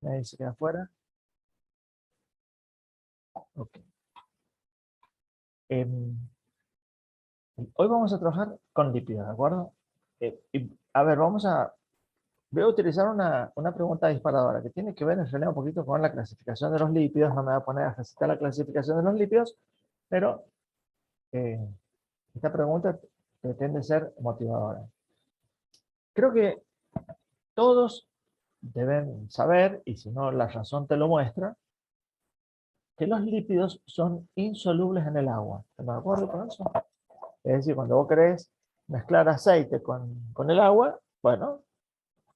Nadie se queda afuera. Ok. Hoy vamos a trabajar con lípidos, ¿de acuerdo? A ver, voy a utilizar una pregunta disparadora que tiene que ver en realidad un poquito con la clasificación de los lípidos. No me voy a poner a recitar la clasificación de los lípidos, pero eh, esta pregunta pretende ser motivadora. Creo que todos deben saber, y si no la razón te lo muestra, que los lípidos son insolubles en el agua. ¿Estás de acuerdo con eso? Es decir, cuando vos querés mezclar aceite con el agua, bueno,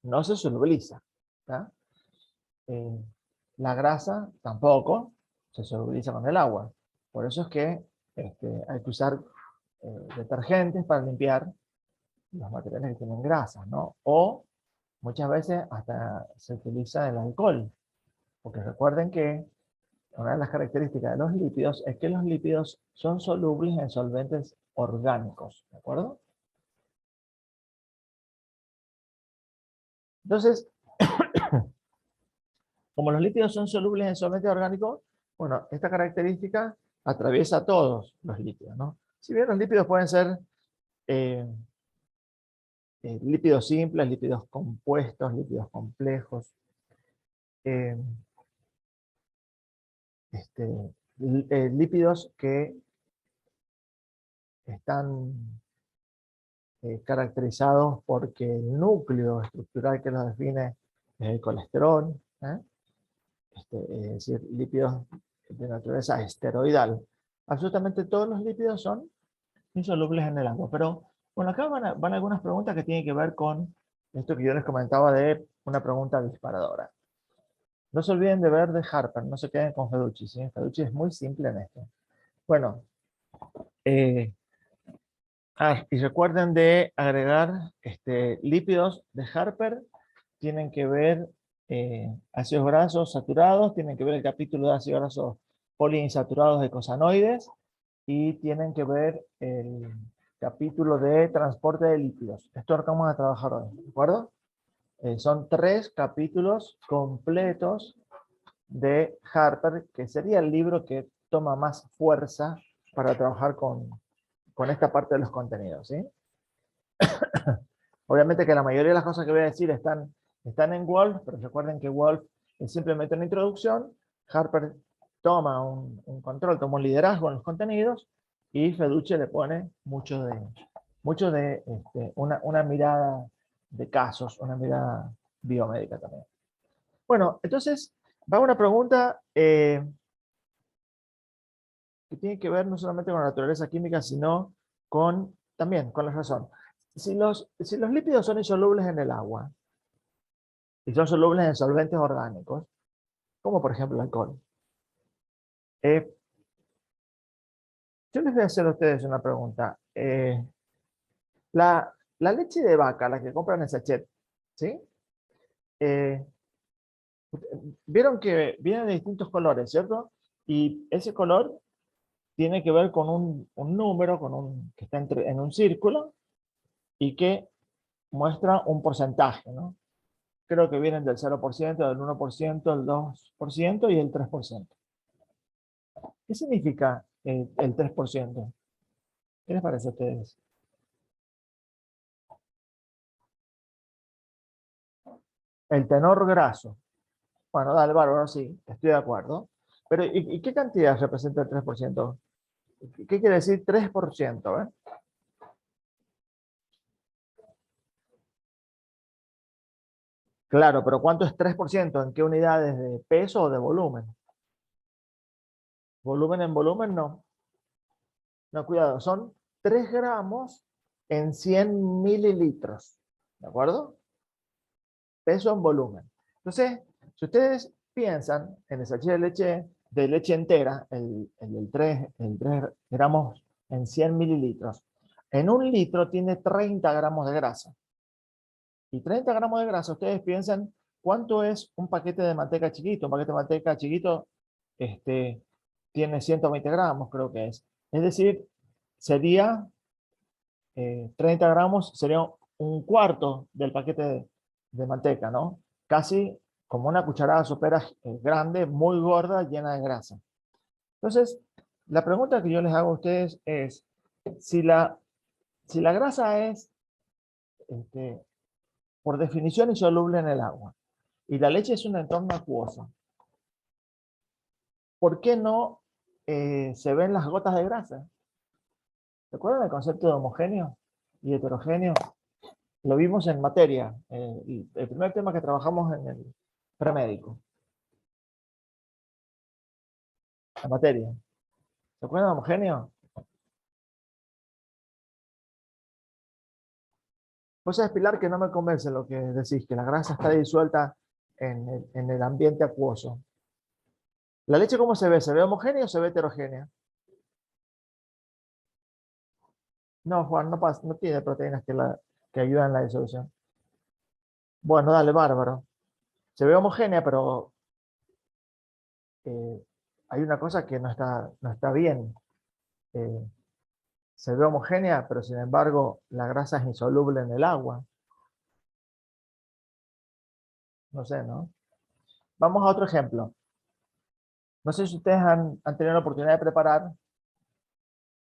no se solubiliza. ¿Tá? Eh, la grasa tampoco se solubiliza con el agua. Por eso es que hay que usar detergentes para limpiar los materiales que tienen grasa, ¿no? O muchas veces hasta se utiliza el alcohol. Porque recuerden que una de las características de los lípidos es que los lípidos son solubles en solventes orgánicos, ¿de acuerdo? Entonces, como los lípidos son solubles en solventes orgánicos, bueno, esta característica atraviesa todos los lípidos, ¿no? Si bien los lípidos pueden ser eh, lípidos simples, lípidos compuestos, lípidos complejos, eh, lípidos que están caracterizados porque el núcleo estructural que los define es el colesterol, ¿eh? Es decir, lípidos de naturaleza esteroidal. Absolutamente todos los lípidos son insolubles en el agua, pero bueno, acá van algunas preguntas que tienen que ver con esto que yo les comentaba de una pregunta disparadora. No se olviden de ver de Harper, no se queden con Feducci, ¿sí? Feducci es muy simple en esto. Bueno, y recuerden de agregar lípidos de Harper, tienen que ver ácidos grasos saturados, tienen que ver el capítulo de ácidos grasos poliinsaturados eicosanoides y tienen que ver el capítulo de transporte de lípidos. Esto es lo que vamos a trabajar hoy, ¿de acuerdo? Son 3 capítulos completos de Harper, que sería el libro que toma más fuerza para trabajar con esta parte de los contenidos, ¿sí? Obviamente que la mayoría de las cosas que voy a decir están en Wolf, pero recuerden que Wolf es simplemente una introducción. Harper toma un control, toma un liderazgo en los contenidos, y Feducci le pone mucho de una mirada de casos, una mirada biomédica también. Bueno, entonces va una pregunta que tiene que ver no solamente con la naturaleza química, sino también con la razón. Si los lípidos son insolubles en el agua y son solubles en solventes orgánicos, como por ejemplo el alcohol, yo les voy a hacer a ustedes una pregunta. La leche de vaca, la que compran en sachet, ¿sí? Eh, Vieron que viene de distintos colores, ¿cierto? Y ese color tiene que ver con un número que está en un círculo y que muestra un porcentaje, ¿no? Creo que vienen del 0%, del 1%, del 2% y el 3%. ¿Qué significa el 3%? ¿Qué les parece a ustedes? El tenor graso. Bueno, dale, bárbaro, sí, estoy de acuerdo. Pero, ¿y qué cantidad representa el 3%? ¿Qué quiere decir 3%? Claro, pero ¿cuánto es 3%? ¿En qué unidades de peso o de volumen? Volumen en volumen, no. No, cuidado, son 3 gramos en 100 mililitros. ¿De acuerdo? Peso en volumen. Entonces, si ustedes piensan en el sachet de leche entera, el 3 gramos en 100 mililitros, en un litro tiene 30 gramos de grasa. Y 30 gramos de grasa, ustedes piensan, ¿cuánto es un paquete de manteca chiquito? Un paquete de manteca chiquito tiene 120 gramos, creo que es. Es decir, sería 30 gramos, sería un cuarto del paquete de manteca, ¿no? Casi como una cucharada sopera grande, muy gorda, llena de grasa. Entonces, la pregunta que yo les hago a ustedes es, si la grasa es, este, por definición, insoluble en el agua, y la leche es un entorno acuoso, ¿por qué no se ven las gotas de grasa? ¿Recuerdan el concepto de homogéneo y heterogéneo? Lo vimos en materia, el primer tema que trabajamos en el premédico, la materia. ¿Se acuerdan de homogéneo? Vos sabés, Pilar, que no me convence lo que decís, que la grasa está disuelta en el ambiente acuoso. ¿La leche cómo se ve? ¿Se ve homogénea o se ve heterogénea? No, Juan, no tiene proteínas que ayudan en la disolución. Bueno, dale, bárbaro. Se ve homogénea, pero eh, hay una cosa que no está bien. Eh, Se ve homogénea, pero sin embargo la grasa es insoluble en el agua. No sé, ¿no? Vamos a otro ejemplo. No sé si ustedes han tenido la oportunidad de preparar.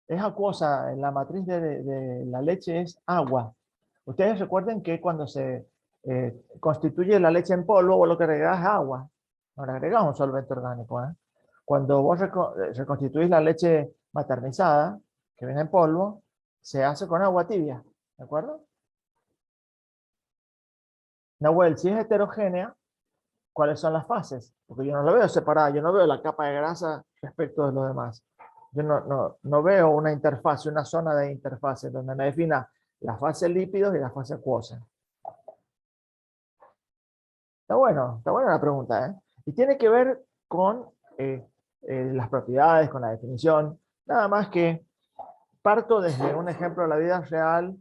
Es acuosa, la matriz de la leche es agua. Ustedes recuerden que cuando se constituye la leche en polvo, vos lo que agregás es agua. No le agregás un solvente orgánico, ¿eh? Cuando vos reconstituís la leche maternizada, que viene en polvo, se hace con agua tibia, ¿de acuerdo? Nahuel, si es heterogénea, ¿cuáles son las fases? Porque yo no la veo separada, yo no veo la capa de grasa respecto de los demás. Yo no veo una interfaz, una zona de interfase donde me defina la fase lípidos y la fase acuosa. Está buena la pregunta, ¿eh? Y tiene que ver con las propiedades, con la definición. Nada más que parto desde un ejemplo de la vida real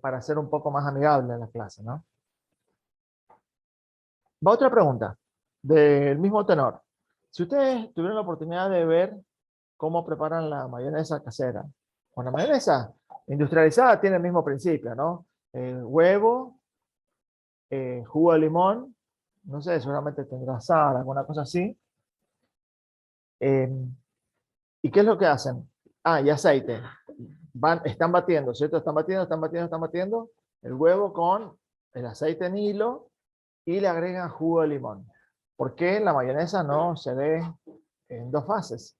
para ser un poco más amigable en la clase, ¿no? Va otra pregunta, del mismo tenor. Si ustedes tuvieron la oportunidad de ver cómo preparan la mayonesa casera, con la mayonesa industrializada tiene el mismo principio, ¿no? Huevo, jugo de limón, no sé, seguramente tendrá sal, alguna cosa así. Eh, ¿Y qué es lo que hacen? Ah, y aceite. Están batiendo, ¿cierto? Están batiendo el huevo con el aceite en hilo y le agregan jugo de limón. ¿Por qué la mayonesa no se ve en dos fases?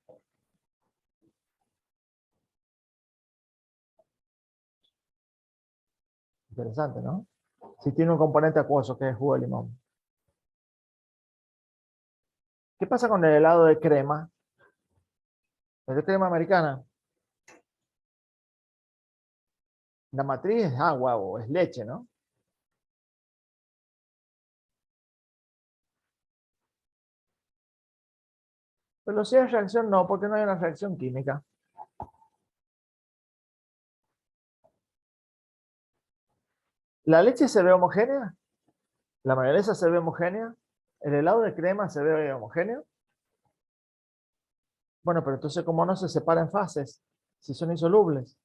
Interesante, ¿no? Si tiene un componente acuoso que es jugo de limón. ¿Qué pasa con el helado de crema? El de crema americana. La matriz es agua o es leche, ¿no? Velocidad de reacción no, porque no hay una reacción química. ¿La leche se ve homogénea? ¿La mayonesa se ve homogénea? ¿El helado de crema se ve homogéneo? Bueno, pero entonces, ¿cómo no se separa en fases? Si son insolubles.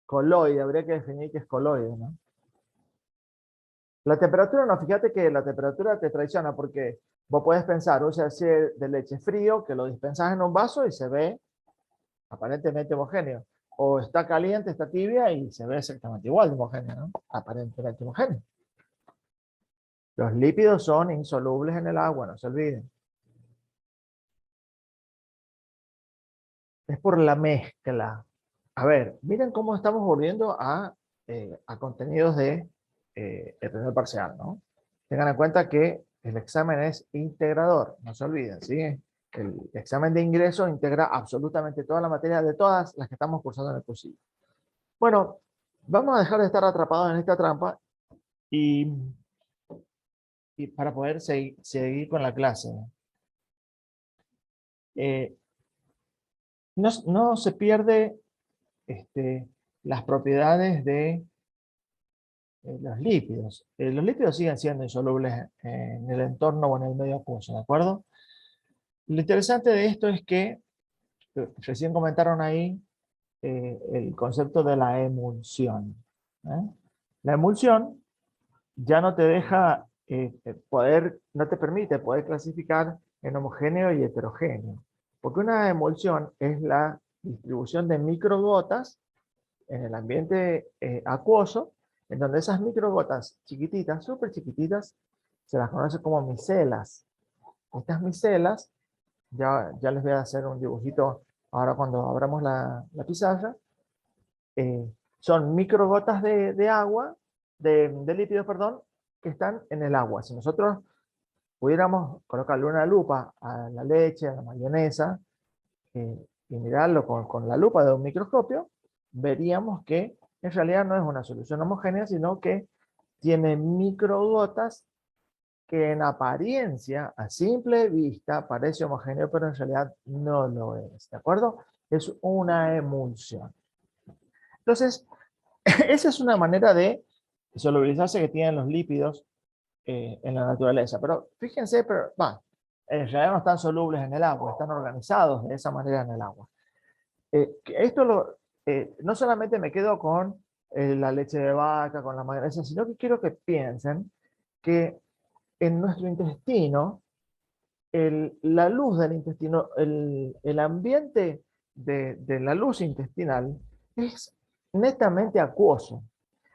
Coloide, habría que definir qué es coloide, ¿no? La temperatura, no, fíjate que la temperatura te traiciona porque vos puedes pensar, usa así de leche frío, que lo dispensas en un vaso y se ve aparentemente homogéneo. O está caliente, está tibia y se ve exactamente igual de homogéneo, ¿no? Aparentemente homogéneo. Los lípidos son insolubles en el agua, no se olviden. Es por la mezcla. A ver, miren cómo estamos volviendo a contenidos el primer parcial, ¿no? Tengan en cuenta que el examen es integrador, no se olviden, ¿sí? El examen de ingreso integra absolutamente toda la materia de todas las que estamos cursando en el cursillo. Bueno, vamos a dejar de estar atrapados en esta trampa y, y para poder seguir con la clase. Eh, no se pierde las propiedades de los lípidos. Los lípidos siguen siendo insolubles en el entorno o en el medio acuoso, ¿de acuerdo? Lo interesante de esto es que, recién comentaron ahí, el concepto de la emulsión. ¿Eh? La emulsión ya no te deja no te permite poder clasificar en homogéneo y heterogéneo. Porque una emulsión es la distribución de microgotas en el ambiente acuoso, en donde esas microgotas chiquititas, súper chiquititas, se las conoce como micelas. Estas micelas, ya les voy a hacer un dibujito ahora cuando abramos la pizarra, eh, son microgotas de agua, de lípidos, perdón, que están en el agua. Si nosotros pudiéramos colocarle una lupa a la leche, a la mayonesa, y mirarlo con la lupa de un microscopio, veríamos que en realidad no es una solución homogénea, sino que tiene microgotas que en apariencia, a simple vista, parece homogéneo, pero en realidad no lo es, ¿de acuerdo? Es una emulsión. Entonces, esa es una manera de solubilizarse que tienen los lípidos en la naturaleza. Pero fíjense, en realidad no están solubles en el agua, están organizados de esa manera en el agua. No solamente me quedo con la leche de vaca, con la mayonesa, sino que quiero que piensen que en nuestro intestino, la luz del intestino, el ambiente de la luz intestinal es netamente acuoso.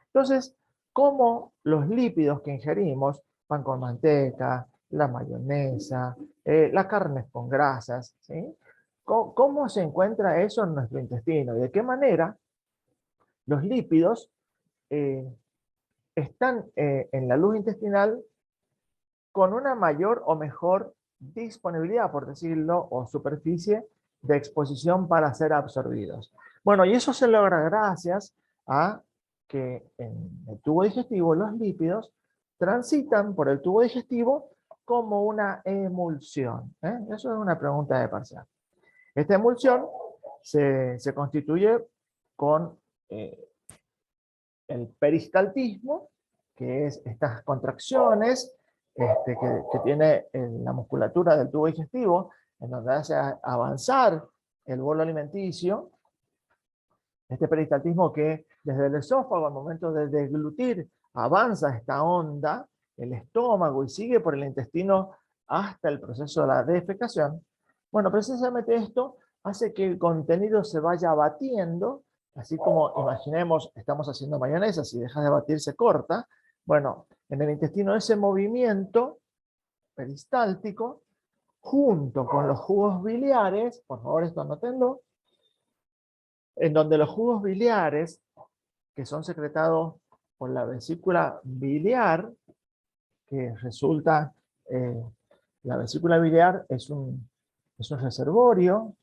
Entonces, como los lípidos que ingerimos, pan con manteca, la mayonesa, las carnes con grasas, ¿sí? ¿Cómo se encuentra eso en nuestro intestino? ¿Y de qué manera los lípidos eh, están en la luz intestinal con una mayor o mejor disponibilidad, por decirlo, o superficie de exposición para ser absorbidos? Bueno, y eso se logra gracias a que en el tubo digestivo los lípidos transitan por el tubo digestivo como una emulsión. Eso es una pregunta de parcial. Esta emulsión se constituye con eh, el peristaltismo, que es estas contracciones que tiene la musculatura del tubo digestivo, en donde hace avanzar el bolo alimenticio. Este peristaltismo que desde el esófago al momento de deglutir avanza esta onda, el estómago, y sigue por el intestino hasta el proceso de la defecación. Bueno, precisamente esto hace que el contenido se vaya batiendo, así como imaginemos, estamos haciendo mayonesa, si dejas de batir se corta. Bueno, en el intestino ese movimiento peristáltico, junto con los jugos biliares, por favor esto anótenlo, en donde los jugos biliares, que son secretados por la vesícula biliar, que resulta, eh, la vesícula biliar es un reservorio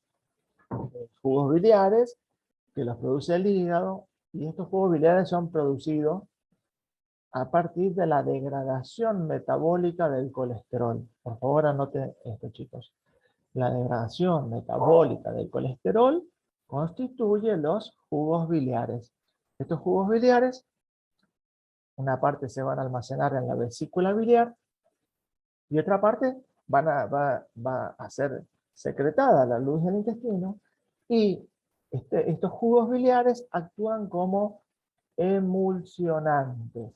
de jugos biliares que los produce el hígado, y estos jugos biliares son producidos a partir de la degradación metabólica del colesterol. Por favor, anoten esto, chicos. La degradación metabólica del colesterol constituye los jugos biliares. Estos jugos biliares, una parte se van a almacenar en la vesícula biliar y otra parte va a ser secretada a la luz del intestino, y estos jugos biliares actúan como emulsionantes.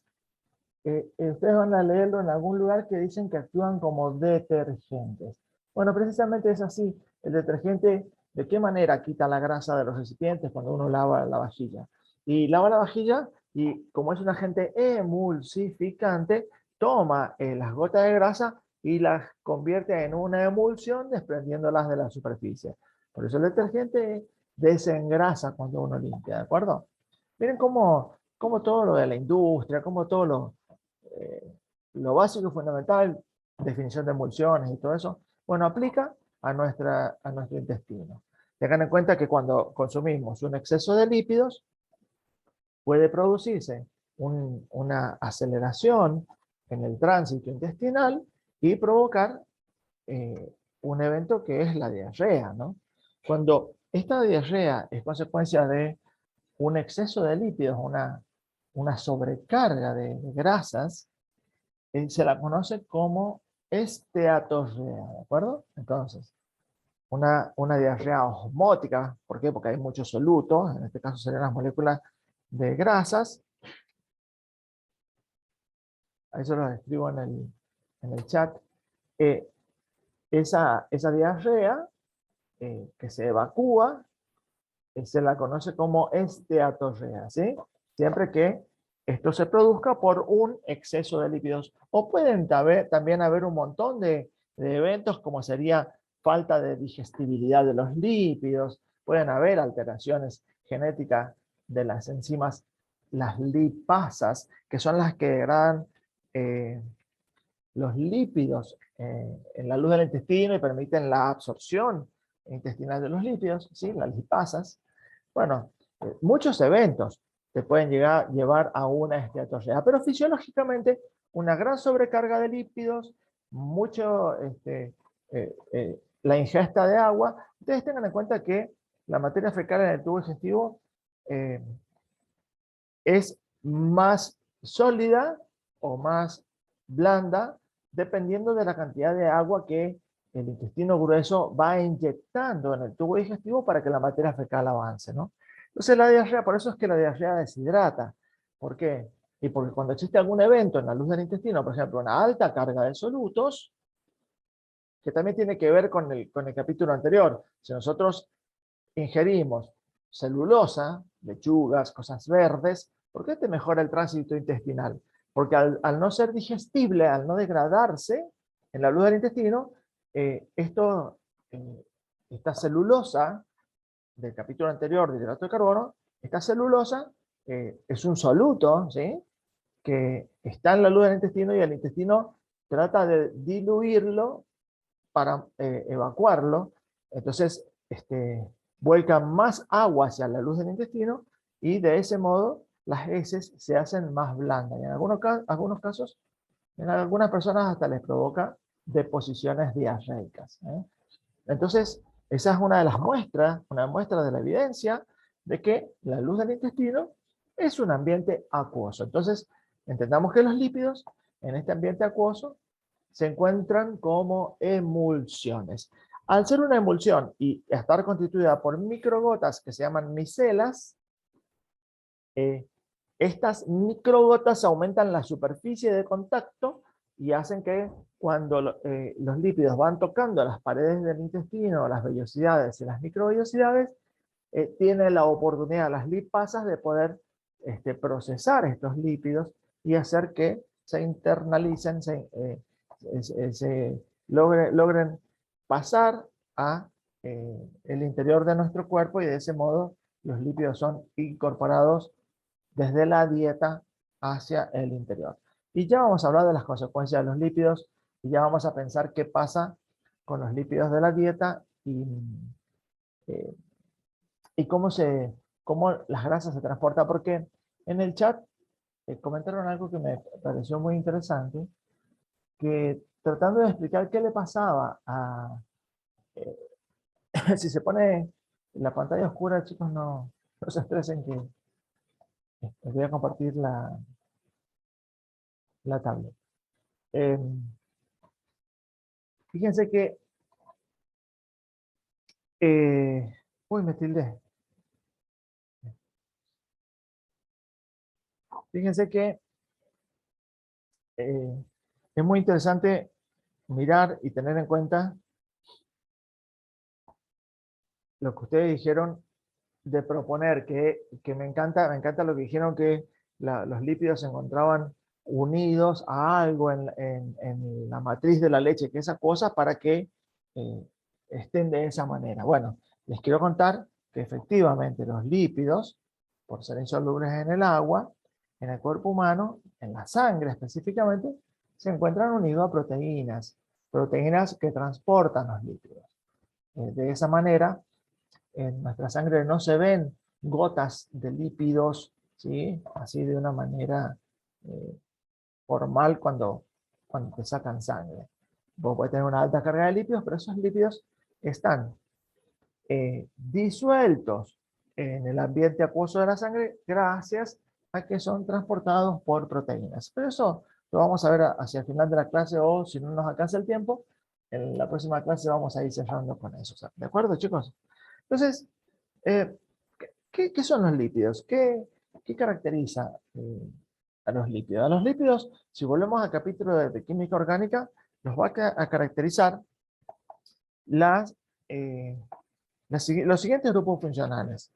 Ustedes van a leerlo en algún lugar que dicen que actúan como detergentes. Bueno, precisamente es así. El detergente, ¿de qué manera quita la grasa de los recipientes cuando uno lava la vajilla? Y lava la vajilla y, como es un agente emulsificante, toma las gotas de grasa y las convierte en una emulsión, desprendiéndolas de la superficie. Por eso el detergente desengrasa cuando uno limpia, ¿de acuerdo? Miren cómo todo lo de la industria, cómo todo lo básico y fundamental, definición de emulsiones y todo eso, bueno, aplica a nuestro intestino. Tengan en cuenta que cuando consumimos un exceso de lípidos, puede producirse una aceleración en el tránsito intestinal y provocar un evento que es la diarrea, ¿no? Cuando esta diarrea es consecuencia de un exceso de lípidos, una sobrecarga de grasas, se la conoce como esteatorrea, ¿de acuerdo? Entonces, una diarrea osmótica. ¿Por qué? Porque hay muchos solutos, en este caso serían las moléculas de grasas. Ahí se los escribo en el chat. Eh, esa diarrea que se evacúa se la conoce como esteatorrea, ¿sí? Siempre que esto se produzca por un exceso de lípidos. O pueden también haber un montón de eventos como sería falta de digestibilidad de los lípidos, pueden haber alteraciones genéticas de las enzimas, las lipasas, que son las que degradan los lípidos en la luz del intestino y permiten la absorción intestinal de los lípidos, ¿sí? Las lipasas. Bueno, muchos eventos te pueden llevar a una esteatorrea, pero fisiológicamente una gran sobrecarga de lípidos, la ingesta de agua. Ustedes tengan en cuenta que la materia fecal en el tubo digestivo eh, es más sólida o más blanda dependiendo de la cantidad de agua que el intestino grueso va inyectando en el tubo digestivo para que la materia fecal avance, ¿no? Entonces la diarrea, por eso es que la diarrea deshidrata. ¿Por qué? Y porque cuando existe algún evento en la luz del intestino, por ejemplo, una alta carga de solutos, que también tiene que ver con el capítulo anterior. Si nosotros ingerimos celulosa, lechugas, cosas verdes, ¿por qué te mejora el tránsito intestinal? Porque al no ser digestible, al no degradarse en la luz del intestino, eh, esto, eh, esta celulosa del capítulo anterior de hidrato de carbono, esta celulosa es un soluto, ¿sí? Que está en la luz del intestino y el intestino trata de diluirlo para evacuarlo. Entonces, vuelca más agua hacia la luz del intestino y de ese modo las heces se hacen más blandas. Y en algunos casos, en algunas personas hasta les provoca deposiciones diarreicas, ¿eh? Entonces, esa es una muestra de la evidencia de que la luz del intestino es un ambiente acuoso. Entonces, entendamos que los lípidos en este ambiente acuoso se encuentran como emulsiones. Al ser una emulsión y estar constituida por microgotas que se llaman micelas, estas microgotas aumentan la superficie de contacto y hacen que cuando los lípidos van tocando las paredes del intestino, las vellosidades y las microvellosidades, tiene la oportunidad las lipasas de poder procesar estos lípidos y hacer que se internalicen, se logren pasar a el interior de nuestro cuerpo y de ese modo los lípidos son incorporados desde la dieta hacia el interior. Y ya vamos a hablar de las consecuencias de los lípidos y ya vamos a pensar qué pasa con los lípidos de la dieta eh, y cómo las grasas se transportan, porque en el chat comentaron algo que me pareció muy interesante, que tratando de explicar qué le pasaba a... eh, si se pone la pantalla oscura, chicos, no se estresen que les voy a compartir la tablet. Eh, fíjense que... uy, me tildé. Fíjense que eh, es muy interesante mirar y tener en cuenta lo que ustedes dijeron de proponer, que me encanta lo que dijeron, que los lípidos se encontraban unidos a algo en la matriz de la leche, que esa cosa para que eh, estén de esa manera. Bueno, les quiero contar que efectivamente los lípidos, por ser insolubles en el agua, en el cuerpo humano, en la sangre específicamente, se encuentran unidos a proteínas que transportan los lípidos. De esa manera, en nuestra sangre no se ven gotas de lípidos, ¿sí? Así de una manera eh, formal cuando te sacan sangre. Vos podés tener una alta carga de lípidos, pero esos lípidos están disueltos en el ambiente acuoso de la sangre gracias a que son transportados por proteínas. Pero eso lo vamos a ver hacia el final de la clase o si no nos alcanza el tiempo, en la próxima clase vamos a ir cerrando con eso. ¿De acuerdo, chicos? Entonces, eh, ¿qué son los lípidos? ¿Qué caracteriza a los lípidos? A los lípidos, si volvemos al capítulo de química orgánica, nos va a caracterizar las, eh, los siguientes grupos funcionales.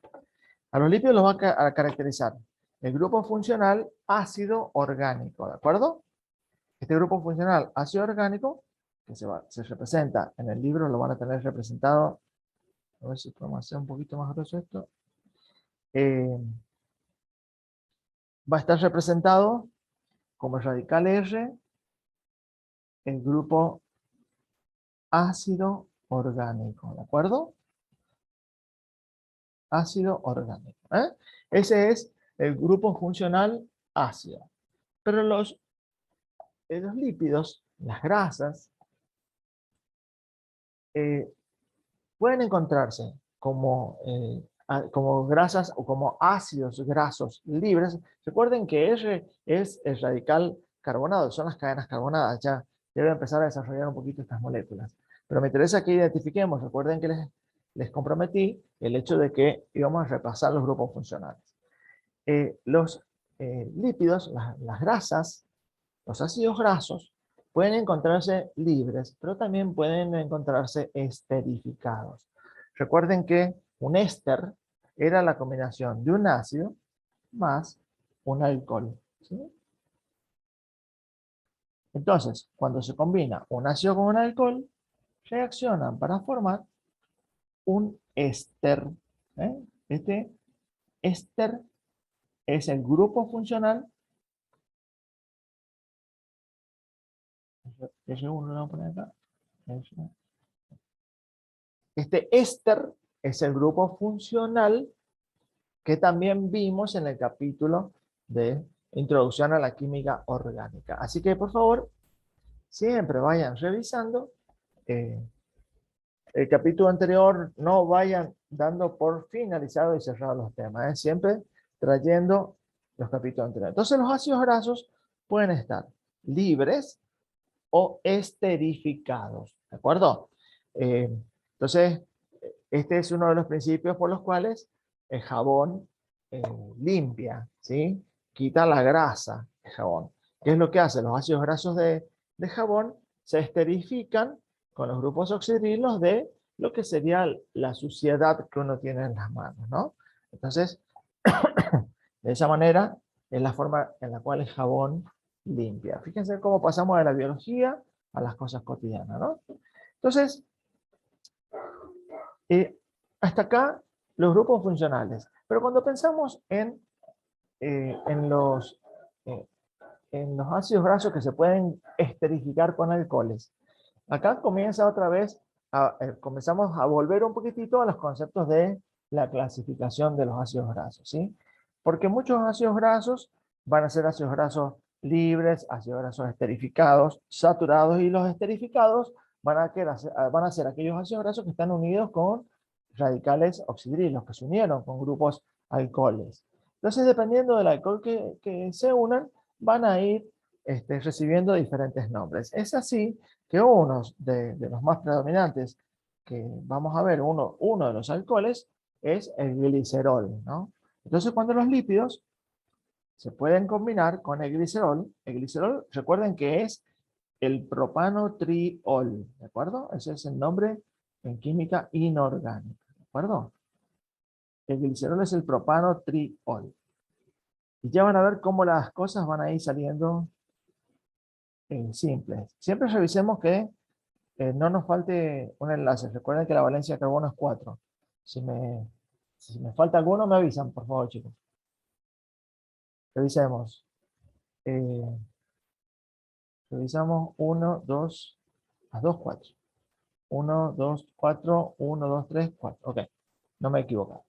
A los lípidos los va a caracterizar el grupo funcional ácido orgánico, ¿de acuerdo? Este grupo funcional ácido orgánico, que se representa en el libro, lo van a tener representado, a ver si podemos hacer un poquito más grueso esto, va a estar representado como el radical R, el grupo ácido orgánico, ¿de acuerdo? Ácido orgánico. Ese es el grupo funcional ácido. Pero los lípidos, las grasas, pueden encontrarse como grasas o como ácidos grasos libres. Recuerden que R es el radical carbonado, son las cadenas carbonadas. Ya debe empezar a desarrollar un poquito estas moléculas. Pero me interesa que identifiquemos. Recuerden que les comprometí el hecho de que íbamos a repasar los grupos funcionales. Los lípidos, las grasas, los ácidos grasos, pueden encontrarse libres, pero también pueden encontrarse esterificados. Recuerden que un éster era la combinación de un ácido más un alcohol, ¿sí? Entonces, cuando se combina un ácido con un alcohol, reaccionan para formar un éster. Este éster es el grupo funcional. R1 lo voy a poner acá. Este éster es el grupo funcional que también vimos en el capítulo de Introducción a la Química Orgánica. Así que, por favor, siempre vayan revisando el capítulo anterior, no vayan dando por finalizado y cerrado los temas, siempre trayendo los capítulos anteriores. Entonces, los ácidos grasos pueden estar libres o esterificados, ¿de acuerdo? Entonces, este es uno de los principios por los cuales el jabón limpia, ¿sí? Quita la grasa del jabón. ¿Qué es lo que hace? Los ácidos grasos de jabón se esterifican con los grupos oxidrilos de lo que sería la suciedad que uno tiene en las manos, ¿no? Entonces, de esa manera es la forma en la cual el jabón limpia. Fíjense cómo pasamos de la biología a las cosas cotidianas, ¿no? Entonces, hasta acá los grupos funcionales. Pero cuando pensamos eh, en, los, eh, en los ácidos grasos que se pueden esterificar con alcoholes, acá comienza otra vez, comenzamos a volver un poquitito a los conceptos de la clasificación de los ácidos grasos, ¿sí? Porque muchos ácidos grasos van a ser ácidos grasos libres, ácidos grasos esterificados, saturados, y los esterificados van a ser aquellos ácidos grasos que están unidos con radicales oxidrilos, que se unieron con grupos alcoholes. Entonces, dependiendo del alcohol que se unan, van a ir recibiendo diferentes nombres. Es así que uno de los más predominantes que vamos a ver, uno de los alcoholes, es el glicerol, ¿no? Entonces, cuando los lípidos se pueden combinar con el glicerol, recuerden que es el propanotriol, ¿de acuerdo? Ese es el nombre en química inorgánica, ¿de acuerdo? El glicerol es el propanotriol. Y ya van a ver cómo las cosas van a ir saliendo simples. Siempre revisemos que no nos falte un enlace. Recuerden que la valencia de carbono es 4. Si me falta alguno, me avisan, por favor, chicos. Revisemos. Eh, revisamos 1, 2, las 2, 4. 1, 2, 4, 1, 2, 3, 4. Ok, no me he equivocado.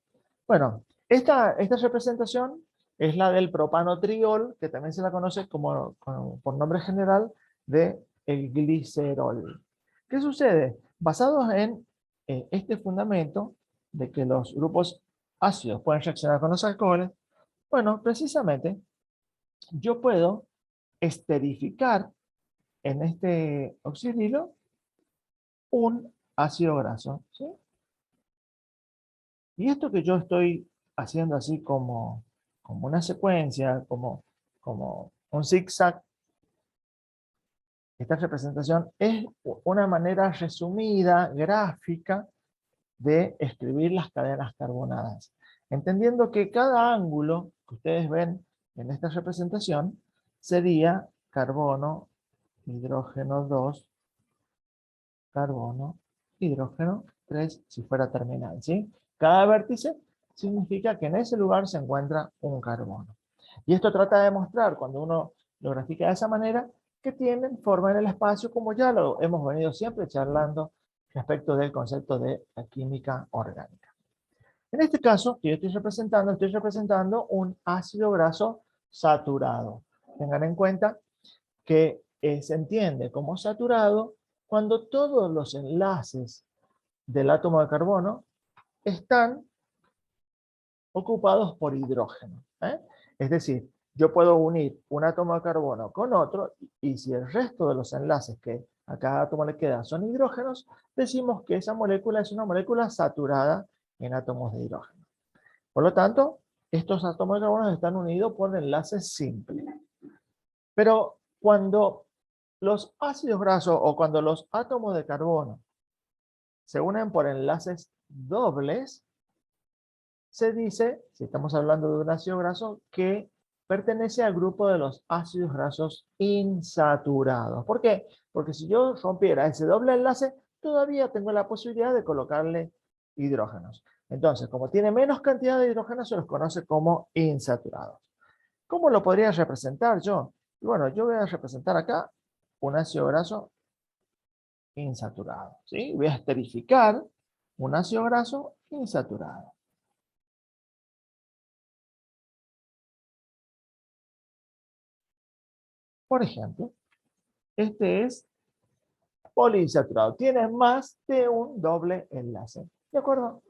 Bueno, esta representación es la del propanotriol, que también se la conoce por nombre general de el glicerol. ¿Qué sucede? Basados en este fundamento de que los grupos ácidos pueden reaccionar con los alcoholes, bueno, precisamente yo puedo esterificar en este oxidrilo un ácido graso, ¿sí? Y esto que yo estoy haciendo así como una secuencia, como un zigzag, esta representación es una manera resumida, gráfica, de escribir las cadenas carbonadas. Entendiendo que cada ángulo que ustedes ven en esta representación sería carbono, hidrógeno 2, carbono, hidrógeno 3, si fuera terminal, ¿sí? Cada vértice significa que en ese lugar se encuentra un carbono. Y esto trata de mostrar, cuando uno lo grafica de esa manera, que tienen forma en el espacio, como ya lo hemos venido siempre charlando respecto del concepto de la química orgánica. En este caso, que yo estoy representando un ácido graso saturado. Tengan en cuenta que se entiende como saturado cuando todos los enlaces del átomo de carbono están ocupados por hidrógeno. Es decir, yo puedo unir un átomo de carbono con otro, y si el resto de los enlaces que a cada átomo le quedan son hidrógenos, decimos que esa molécula es una molécula saturada en átomos de hidrógeno. Por lo tanto, estos átomos de carbono están unidos por enlaces simples. Pero cuando los ácidos grasos o cuando los átomos de carbono se unen por enlaces dobles, se dice, si estamos hablando de un ácido graso, que pertenece al grupo de los ácidos grasos insaturados. ¿Por qué? Porque si yo rompiera ese doble enlace, todavía tengo la posibilidad de colocarle hidrógenos. Entonces, como tiene menos cantidad de hidrógenos, se los conoce como insaturados. ¿Cómo lo podría representar yo? Y bueno, yo voy a representar acá un ácido graso insaturado, ¿sí? Voy a esterificar un ácido graso insaturado. Por ejemplo, este es poliinsaturado. Tiene más de un doble enlace. ¿De acuerdo?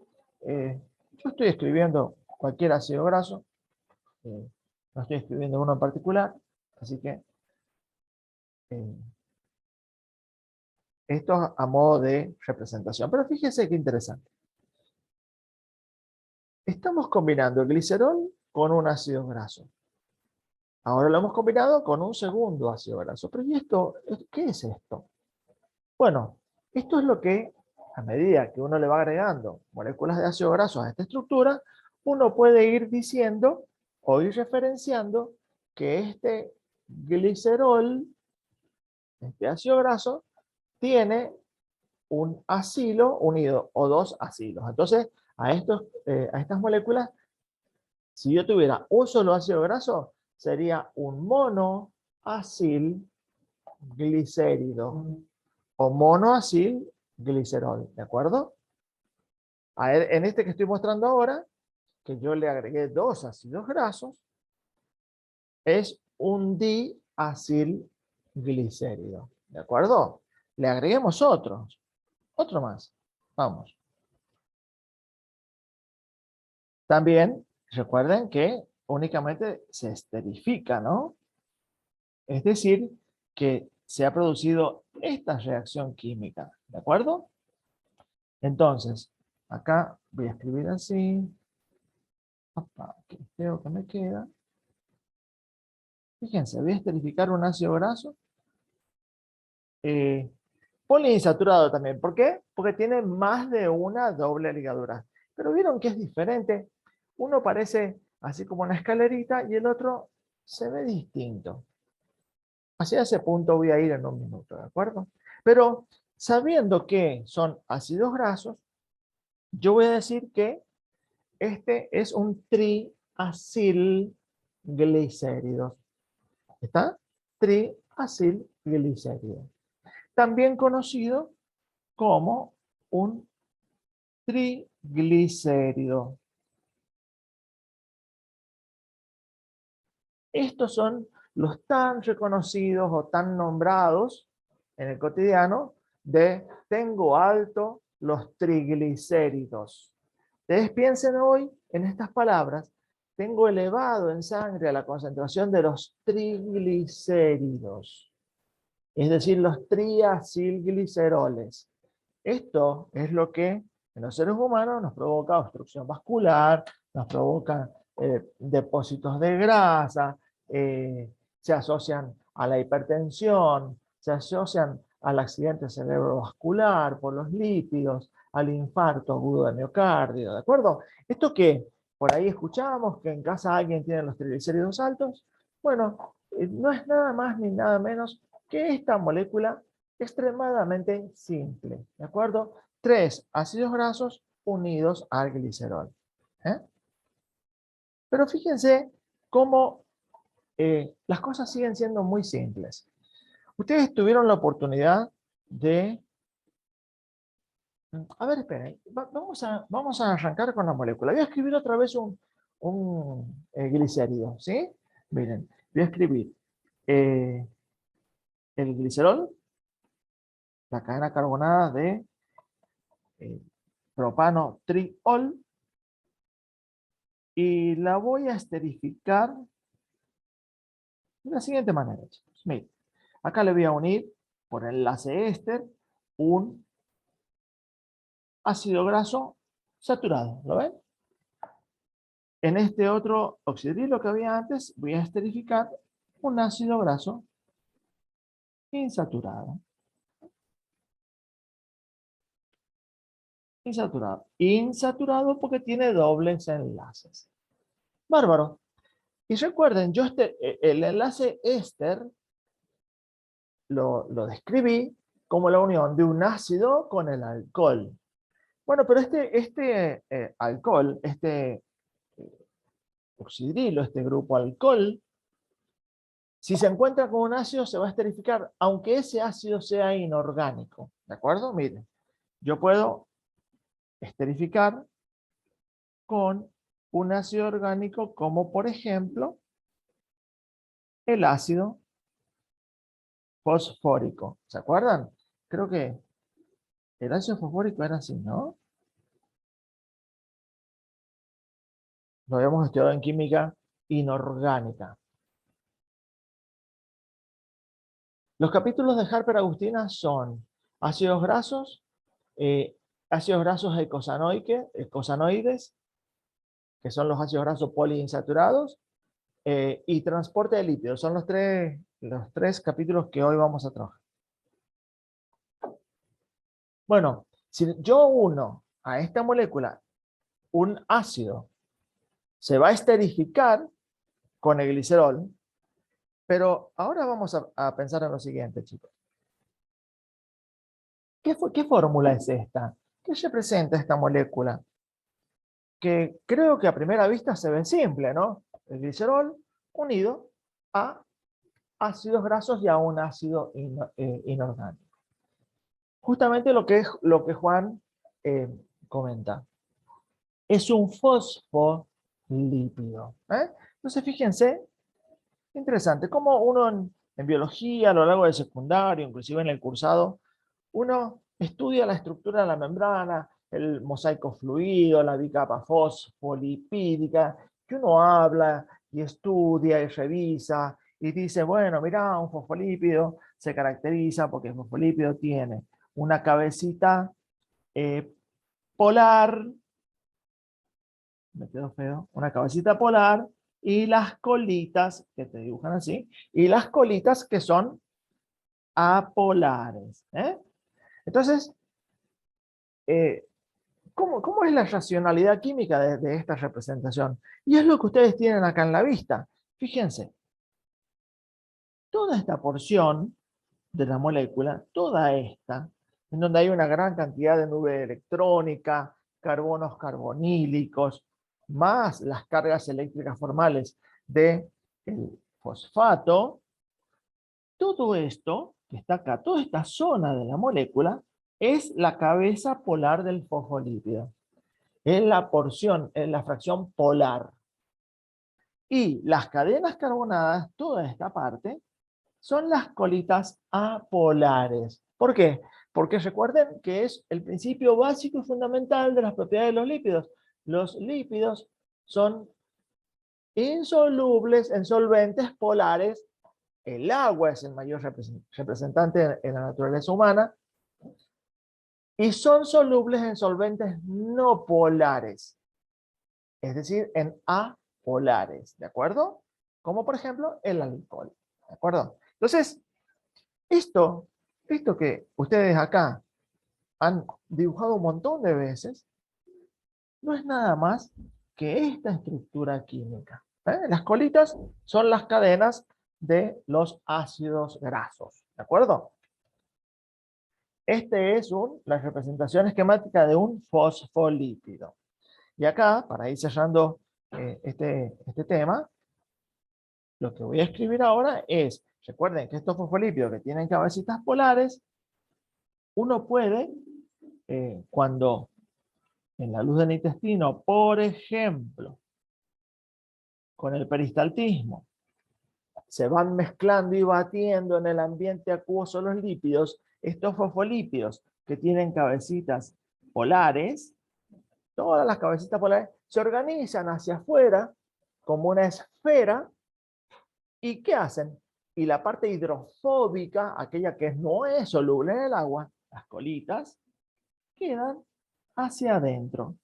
Yo estoy escribiendo cualquier ácido graso. No estoy escribiendo uno en particular. Así que eh, esto a modo de representación. Pero fíjese qué interesante. Estamos combinando el glicerol con un ácido graso. Ahora lo hemos combinado con un segundo ácido graso. Pero ¿y esto? ¿Qué es esto? Bueno, esto es lo que, a medida que uno le va agregando moléculas de ácido graso a esta estructura, uno puede ir diciendo o ir referenciando que este glicerol, este ácido graso, tiene un acilo unido o dos acilos. Entonces, a estas moléculas, si yo tuviera un solo ácido graso, sería un monoacil glicérido o monoacil glicerol, ¿de acuerdo? En este que estoy mostrando ahora, que yo le agregué dos ácidos grasos, es un diacilglicérido, ¿de acuerdo? Le agreguemos otro más. Vamos. También recuerden que únicamente se esterifica, ¿no? Es decir, que se ha producido esta reacción química, ¿de acuerdo? Entonces, acá voy a escribir así. Opa, aquí creo que me queda. Fíjense, voy a esterificar un ácido graso. Poliinsaturado también. ¿Por qué? Porque tiene más de una doble ligadura. Pero vieron que es diferente. Uno parece así como una escalerita y el otro se ve distinto. Hacia ese punto voy a ir en un minuto, ¿de acuerdo? Pero sabiendo que son ácidos grasos, yo voy a decir que este es un triacilglicérido. ¿Está? Triacilglicérido. También conocido como un triglicérido. Estos son los tan reconocidos o tan nombrados en el cotidiano de tengo alto los triglicéridos. Ustedes piensen hoy en estas palabras, tengo elevado en sangre a la concentración de los triglicéridos, es decir, los triacilgliceroles. Esto es lo que en los seres humanos nos provoca obstrucción vascular, nos provoca depósitos de grasa, se asocian a la hipertensión, se asocian al accidente cerebrovascular por los lípidos, al infarto agudo de miocardio, ¿de acuerdo? Esto que por ahí escuchamos que en casa alguien tiene los triglicéridos altos, bueno, no es nada más ni nada menos que esta molécula extremadamente simple, ¿de acuerdo? 3 ácidos grasos unidos al glicerol. ¿Eh? Pero fíjense cómo las cosas siguen siendo muy simples. Ustedes tuvieron la oportunidad de... A ver, esperen, vamos a arrancar con la molécula. Voy a escribir otra vez un glicérido, ¿sí? Miren, voy a escribir eh, el glicerol, la cadena carbonada de eh, propano triol, y la voy a esterificar de la siguiente manera, chicos. Miren, acá le voy a unir por enlace éster un ácido graso saturado, ¿lo ven? En este otro oxidrilo que había antes, voy a esterificar un ácido graso insaturado. Insaturado. Insaturado porque tiene dobles enlaces. Bárbaro. Y recuerden, yo el enlace éster lo describí como la unión de un ácido con el alcohol. Bueno, pero este alcohol, este oxidrilo, este grupo alcohol, si se encuentra con un ácido se va a esterificar, aunque ese ácido sea inorgánico. ¿De acuerdo? Miren, yo puedo esterificar con un ácido orgánico como por ejemplo el ácido fosfórico. ¿Se acuerdan? Creo que el ácido fosfórico era así, ¿no? Lo habíamos estudiado en química inorgánica. Los capítulos de Harper Agustina son ácidos grasos, eh, ácidos grasos eicosanoides, que son los ácidos grasos poliinsaturados, y transporte de lípidos. Son los tres capítulos que hoy vamos a trabajar. Bueno, si yo uno a esta molécula un ácido, se va a esterificar con el glicerol, pero ahora vamos a pensar en lo siguiente, chicos. ¿Qué fórmula es esta? ¿Qué representa esta molécula? Que creo que a primera vista se ve simple, ¿no? El glicerol unido a ácidos grasos y a un ácido inorgánico. Justamente lo que Juan comenta. Es un fosfolípido. Entonces, fíjense, interesante, cómo uno en biología, a lo largo del secundario, inclusive en el cursado, uno estudia la estructura de la membrana, el mosaico fluido, la bicapa fosfolipídica, que uno habla y estudia y revisa y dice, bueno, mira, un fosfolípido se caracteriza porque el fosfolípido tiene una cabecita polar, me quedó feo, una cabecita polar y las colitas, que te dibujan así, y las colitas que son apolares. Entonces, ¿cómo es la racionalidad química de esta representación? Y es lo que ustedes tienen acá en la vista. Fíjense, toda esta porción de la molécula, toda esta, en donde hay una gran cantidad de nube electrónica, carbonos carbonílicos, más las cargas eléctricas formales del fosfato, todo esto que está acá, toda esta zona de la molécula, es la cabeza polar del fosfolípido. Es la porción, es la fracción polar. Y las cadenas carbonadas, toda esta parte, son las colitas apolares. ¿Por qué? Porque recuerden que es el principio básico y fundamental de las propiedades de los lípidos. Los lípidos son insolubles en solventes polares. El agua es el mayor representante en la naturaleza humana. y son solubles en solventes no polares, es decir, en apolares, ¿de acuerdo? Como por ejemplo el alcohol, ¿de acuerdo? Entonces, esto que ustedes acá han dibujado un montón de veces, no es nada más que esta estructura química. Las colitas son las cadenas de los ácidos grasos, ¿de acuerdo? Este es la representación esquemática de un fosfolípido. Y acá, para ir cerrando este tema, lo que voy a escribir ahora es, recuerden que estos fosfolípidos que tienen cabecitas polares, uno puede, cuando en la luz del intestino, por ejemplo, con el peristaltismo, se van mezclando y batiendo en el ambiente acuoso los lípidos, estos fosfolípidos que tienen cabecitas polares, todas las cabecitas polares, se organizan hacia afuera como una esfera. ¿Y qué hacen? Y la parte hidrofóbica, aquella que no es soluble en el agua, las colitas, quedan hacia adentro.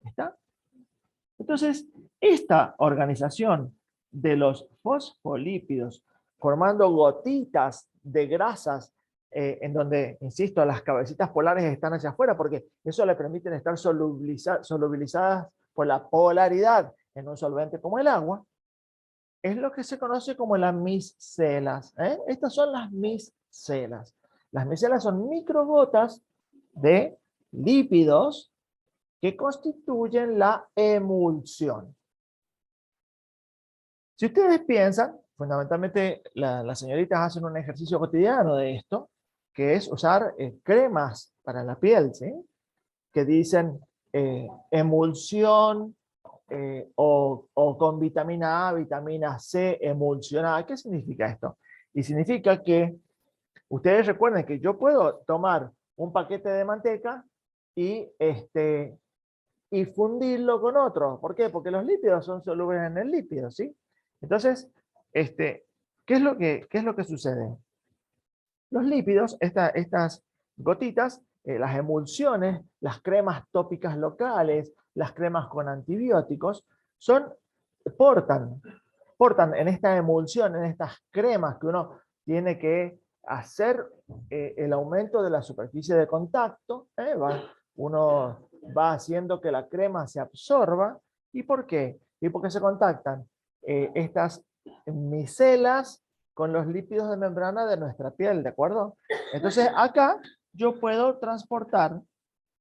¿Está? Entonces, esta organización de los fosfolípidos, formando gotitas de grasas, en donde, insisto, las cabecitas polares están hacia afuera, porque eso le permite estar solubilizadas por la polaridad en un solvente como el agua, es lo que se conoce como las micelas. Estas son las micelas. Las micelas son microgotas de lípidos que constituyen la emulsión. Si ustedes piensan, fundamentalmente las señoritas hacen un ejercicio cotidiano de esto, que es usar cremas para la piel, ¿sí? Que dicen emulsión o con vitamina A, vitamina C emulsionada. ¿Qué significa esto? Y significa que ustedes recuerden que yo puedo tomar un paquete de manteca y fundirlo con otro. ¿Por qué? Porque los lípidos son solubles en el lípido, ¿sí? Entonces, ¿qué es lo que sucede? Los lípidos, estas gotitas, las emulsiones, las cremas tópicas locales, las cremas con antibióticos, portan, portan en esta emulsión, en estas cremas que uno tiene que hacer el aumento de la superficie de contacto, uno va haciendo que la crema se absorba. ¿Y por qué? Y porque se contactan estas micelas con los lípidos de membrana de nuestra piel, ¿de acuerdo? Entonces acá yo puedo transportar,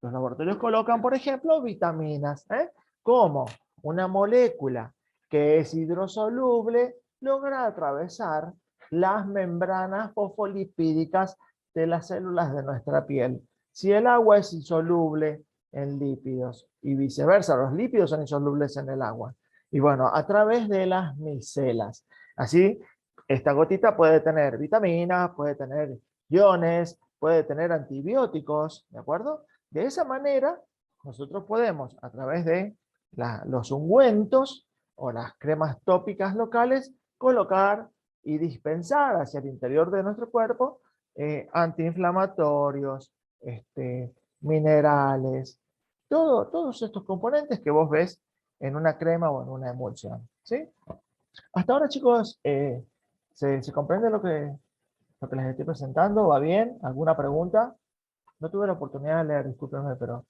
los laboratorios colocan, por ejemplo, vitaminas, como una molécula que es hidrosoluble logra atravesar las membranas fosfolipídicas de las células de nuestra piel. Si el agua es insoluble en lípidos y viceversa, los lípidos son insolubles en el agua. Y bueno, a través de las micelas. Así, esta gotita puede tener vitaminas, puede tener iones, puede tener antibióticos, ¿de acuerdo? De esa manera, nosotros podemos, a través de los ungüentos o las cremas tópicas locales, colocar y dispensar hacia el interior de nuestro cuerpo antiinflamatorios, minerales, todos estos componentes que vos ves en una crema o en una emulsión, ¿sí? Hasta ahora, chicos, ¿se comprende lo que les estoy presentando? ¿Va bien? ¿Alguna pregunta? No tuve la oportunidad de leer, discúlpenme, pero...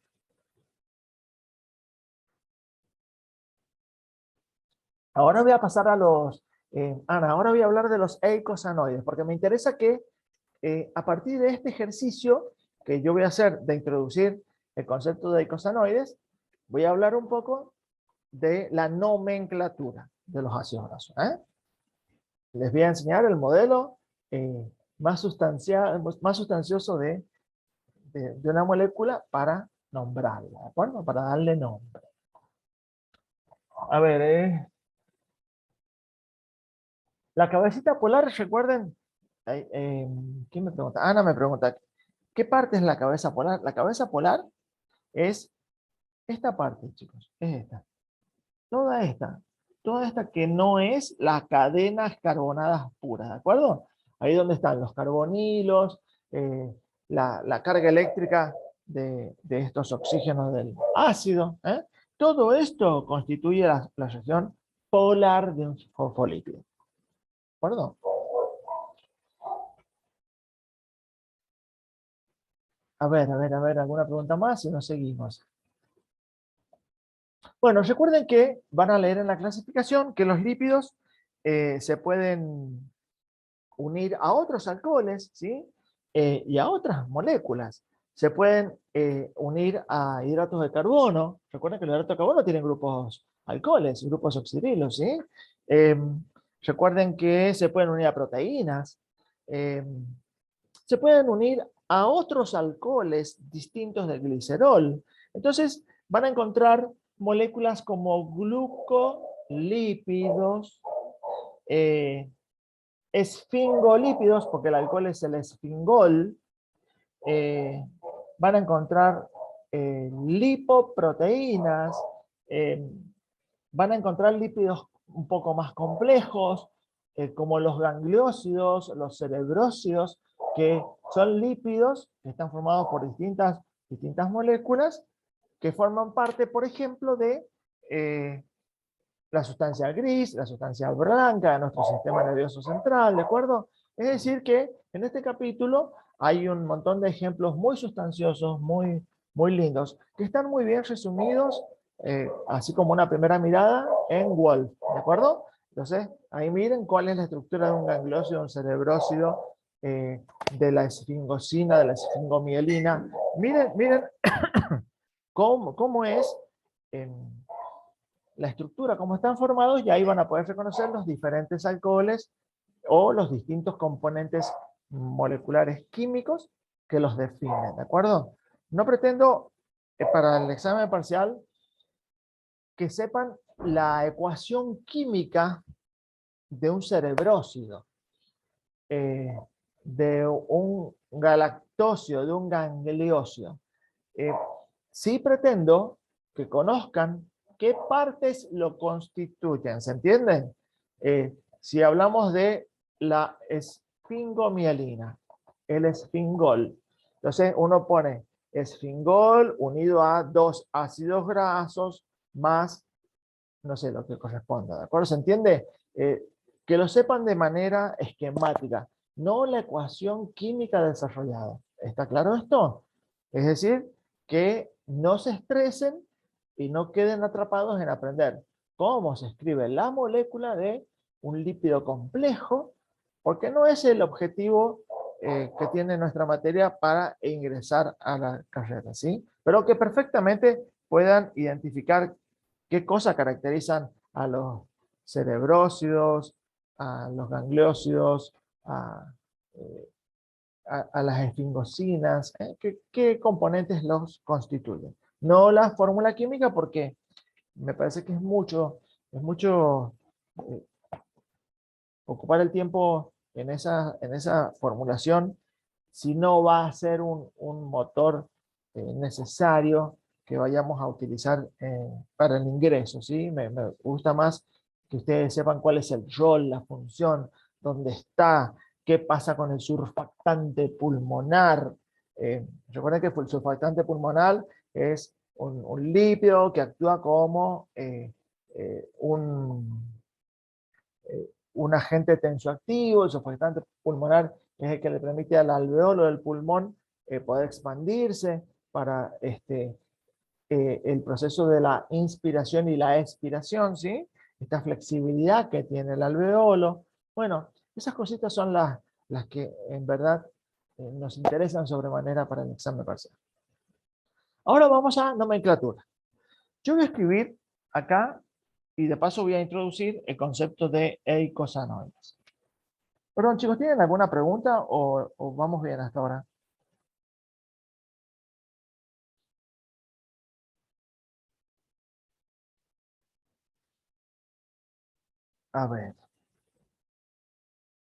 Ahora voy a pasar a Ana, ahora voy a hablar de los eicosanoides, porque me interesa que a partir de este ejercicio que yo voy a hacer de introducir el concepto de eicosanoides, voy a hablar un poco de la nomenclatura de los ácidos grasos. Les voy a enseñar el modelo más sustancioso de una molécula para nombrarla, ¿de acuerdo? Para darle nombre. A ver, la cabecita polar, recuerden, ¿quién me pregunta? Ana me pregunta, ¿qué parte es la cabeza polar? La cabeza polar es esta parte, chicos, es esta. Toda esta, toda esta que no es las cadenas carbonadas puras, ¿de acuerdo? Ahí donde están los carbonilos, la carga eléctrica de estos oxígenos del ácido. Todo esto constituye la región polar de un fosfolípido. ¿De acuerdo? ¿Alguna pregunta más? Si no, seguimos. Bueno, recuerden que van a leer en la clasificación que los lípidos se pueden unir a otros alcoholes, ¿sí? Y a otras moléculas. Se pueden unir a hidratos de carbono. Recuerden que los hidratos de carbono tienen grupos alcoholes, grupos oxidrilos, ¿sí? Eh, recuerden que se pueden unir a proteínas. Eh, se pueden unir a otros alcoholes distintos del glicerol. Entonces, van a encontrar moléculas como glucolípidos, esfingolípidos, porque el alcohol es el esfingol, van a encontrar lipoproteínas, eh, van a encontrar lípidos un poco más complejos, como los gangliósidos, los cerebrósidos, que son lípidos que están formados por distintas moléculas que forman parte, por ejemplo, de la sustancia gris, la sustancia blanca de nuestro sistema nervioso central, ¿de acuerdo? Es decir que en este capítulo hay un montón de ejemplos muy sustanciosos, muy lindos, que están muy bien resumidos, así como una primera mirada, en Wolf, ¿de acuerdo? Entonces, ahí miren cuál es la estructura de un gangliósido, un cerebrósido, de la esfingosina, de la esfingomielina. Miren cómo es la estructura, cómo están formados, y ahí van a poder reconocer los diferentes alcoholes o los distintos componentes moleculares químicos que los definen, ¿de acuerdo? No pretendo para el examen parcial que sepan la ecuación química de un cerebrósido, de un galactósido, de un gangliósido. Sí pretendo que conozcan qué partes lo constituyen, ¿se entiende? Si hablamos de la esfingomielina, el esfingol, entonces uno pone esfingol unido a dos ácidos grasos más, no sé, lo que corresponda, ¿de acuerdo? ¿Se entiende? Que lo sepan de manera esquemática, no la ecuación química desarrollada. ¿Está claro esto? Es decir, que no se estresen y no queden atrapados en aprender cómo se escribe la molécula de un lípido complejo, porque no es el objetivo que tiene nuestra materia para ingresar a la carrera, ¿sí? Pero que perfectamente puedan identificar qué cosas caracterizan a los cerebrósidos, a los gangliósidos, a, eh, a las esfingosinas, qué componentes los constituyen. No la fórmula química, porque me parece que es mucho eh, ocupar el tiempo en esa formulación, si no va a ser un motor necesario que vayamos a utilizar para el ingreso, ¿sí? Me gusta más que ustedes sepan cuál es el rol, la función, dónde está, qué pasa con el surfactante pulmonar. Recuerden que el surfactante pulmonar es un lípido que actúa como un agente tensioactivo. El surfactante pulmonar es el que le permite al alveolo del pulmón poder expandirse para el proceso de la inspiración y la expiración, ¿sí? Esta flexibilidad que tiene el alveolo. Bueno, esas cositas son las que en verdad nos interesan sobremanera para el examen parcial. Ahora vamos a nomenclatura. Yo voy a escribir acá y de paso voy a introducir el concepto de eicosanoides. Perdón, chicos, ¿tienen alguna pregunta o vamos bien hasta ahora? A ver,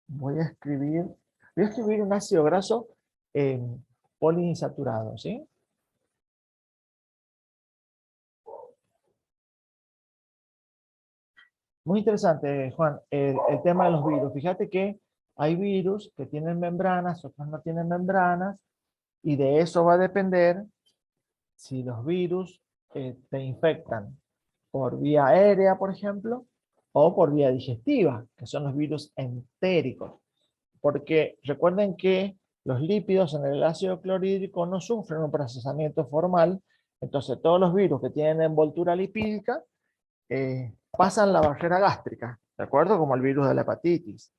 voy a escribir un ácido graso poliinsaturado, ¿sí? Muy interesante, Juan, el tema de los virus. Fíjate que hay virus que tienen membranas, otros no tienen membranas, Y de eso va a depender si los virus te infectan por vía aérea, por ejemplo, o por vía digestiva, que son los virus entéricos. Porque recuerden que los lípidos en el ácido clorhídrico no sufren un procesamiento formal, entonces todos los virus que tienen envoltura lipídica pasan la barrera gástrica, ¿de acuerdo? Como el virus de la hepatitis.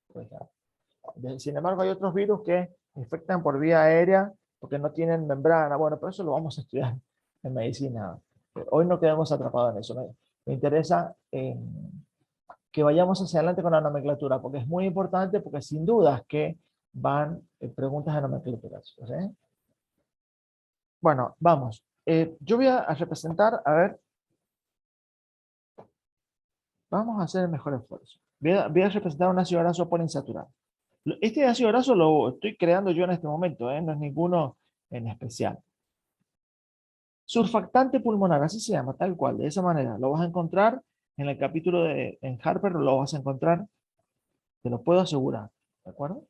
Sin embargo, hay otros virus que infectan por vía aérea porque no tienen membrana. Bueno, pero eso lo vamos a estudiar en medicina. Hoy no quedamos atrapados en eso. Me interesa que vayamos hacia adelante con la nomenclatura, porque es muy importante, porque sin dudas que van preguntas de nomenclatura. ¿Sí? Bueno, vamos. Yo voy a representar, a ver, vamos a hacer el mejor esfuerzo. Voy a representar un ácido graso poliinsaturado. Este ácido graso lo estoy creando yo en este momento, no es ninguno en especial. Surfactante pulmonar, así se llama, tal cual, de esa manera. Lo vas a encontrar en el capítulo en Harper, lo vas a encontrar, te lo puedo asegurar, ¿de acuerdo?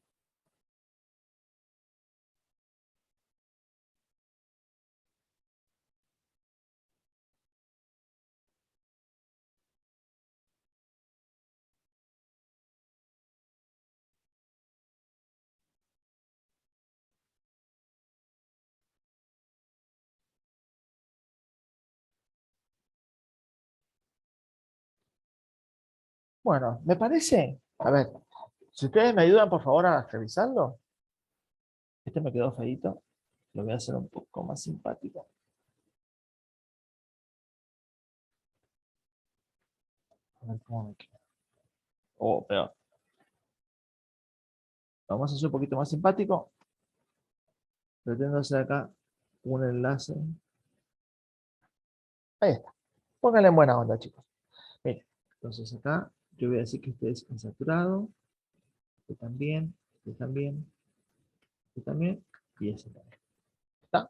Bueno, me parece, a ver, si ustedes me ayudan por favor a revisarlo, este me quedó feíto, lo voy a hacer un poco más simpático. A ver cómo me queda. O peor. Vamos a hacer un poquito más simpático. Pretendo hacer acá un enlace. Ahí está. Pónganle en buena onda, chicos. Miren, entonces acá yo voy a decir que este es insaturado, este también, este también, este también y ese también. ¿Está?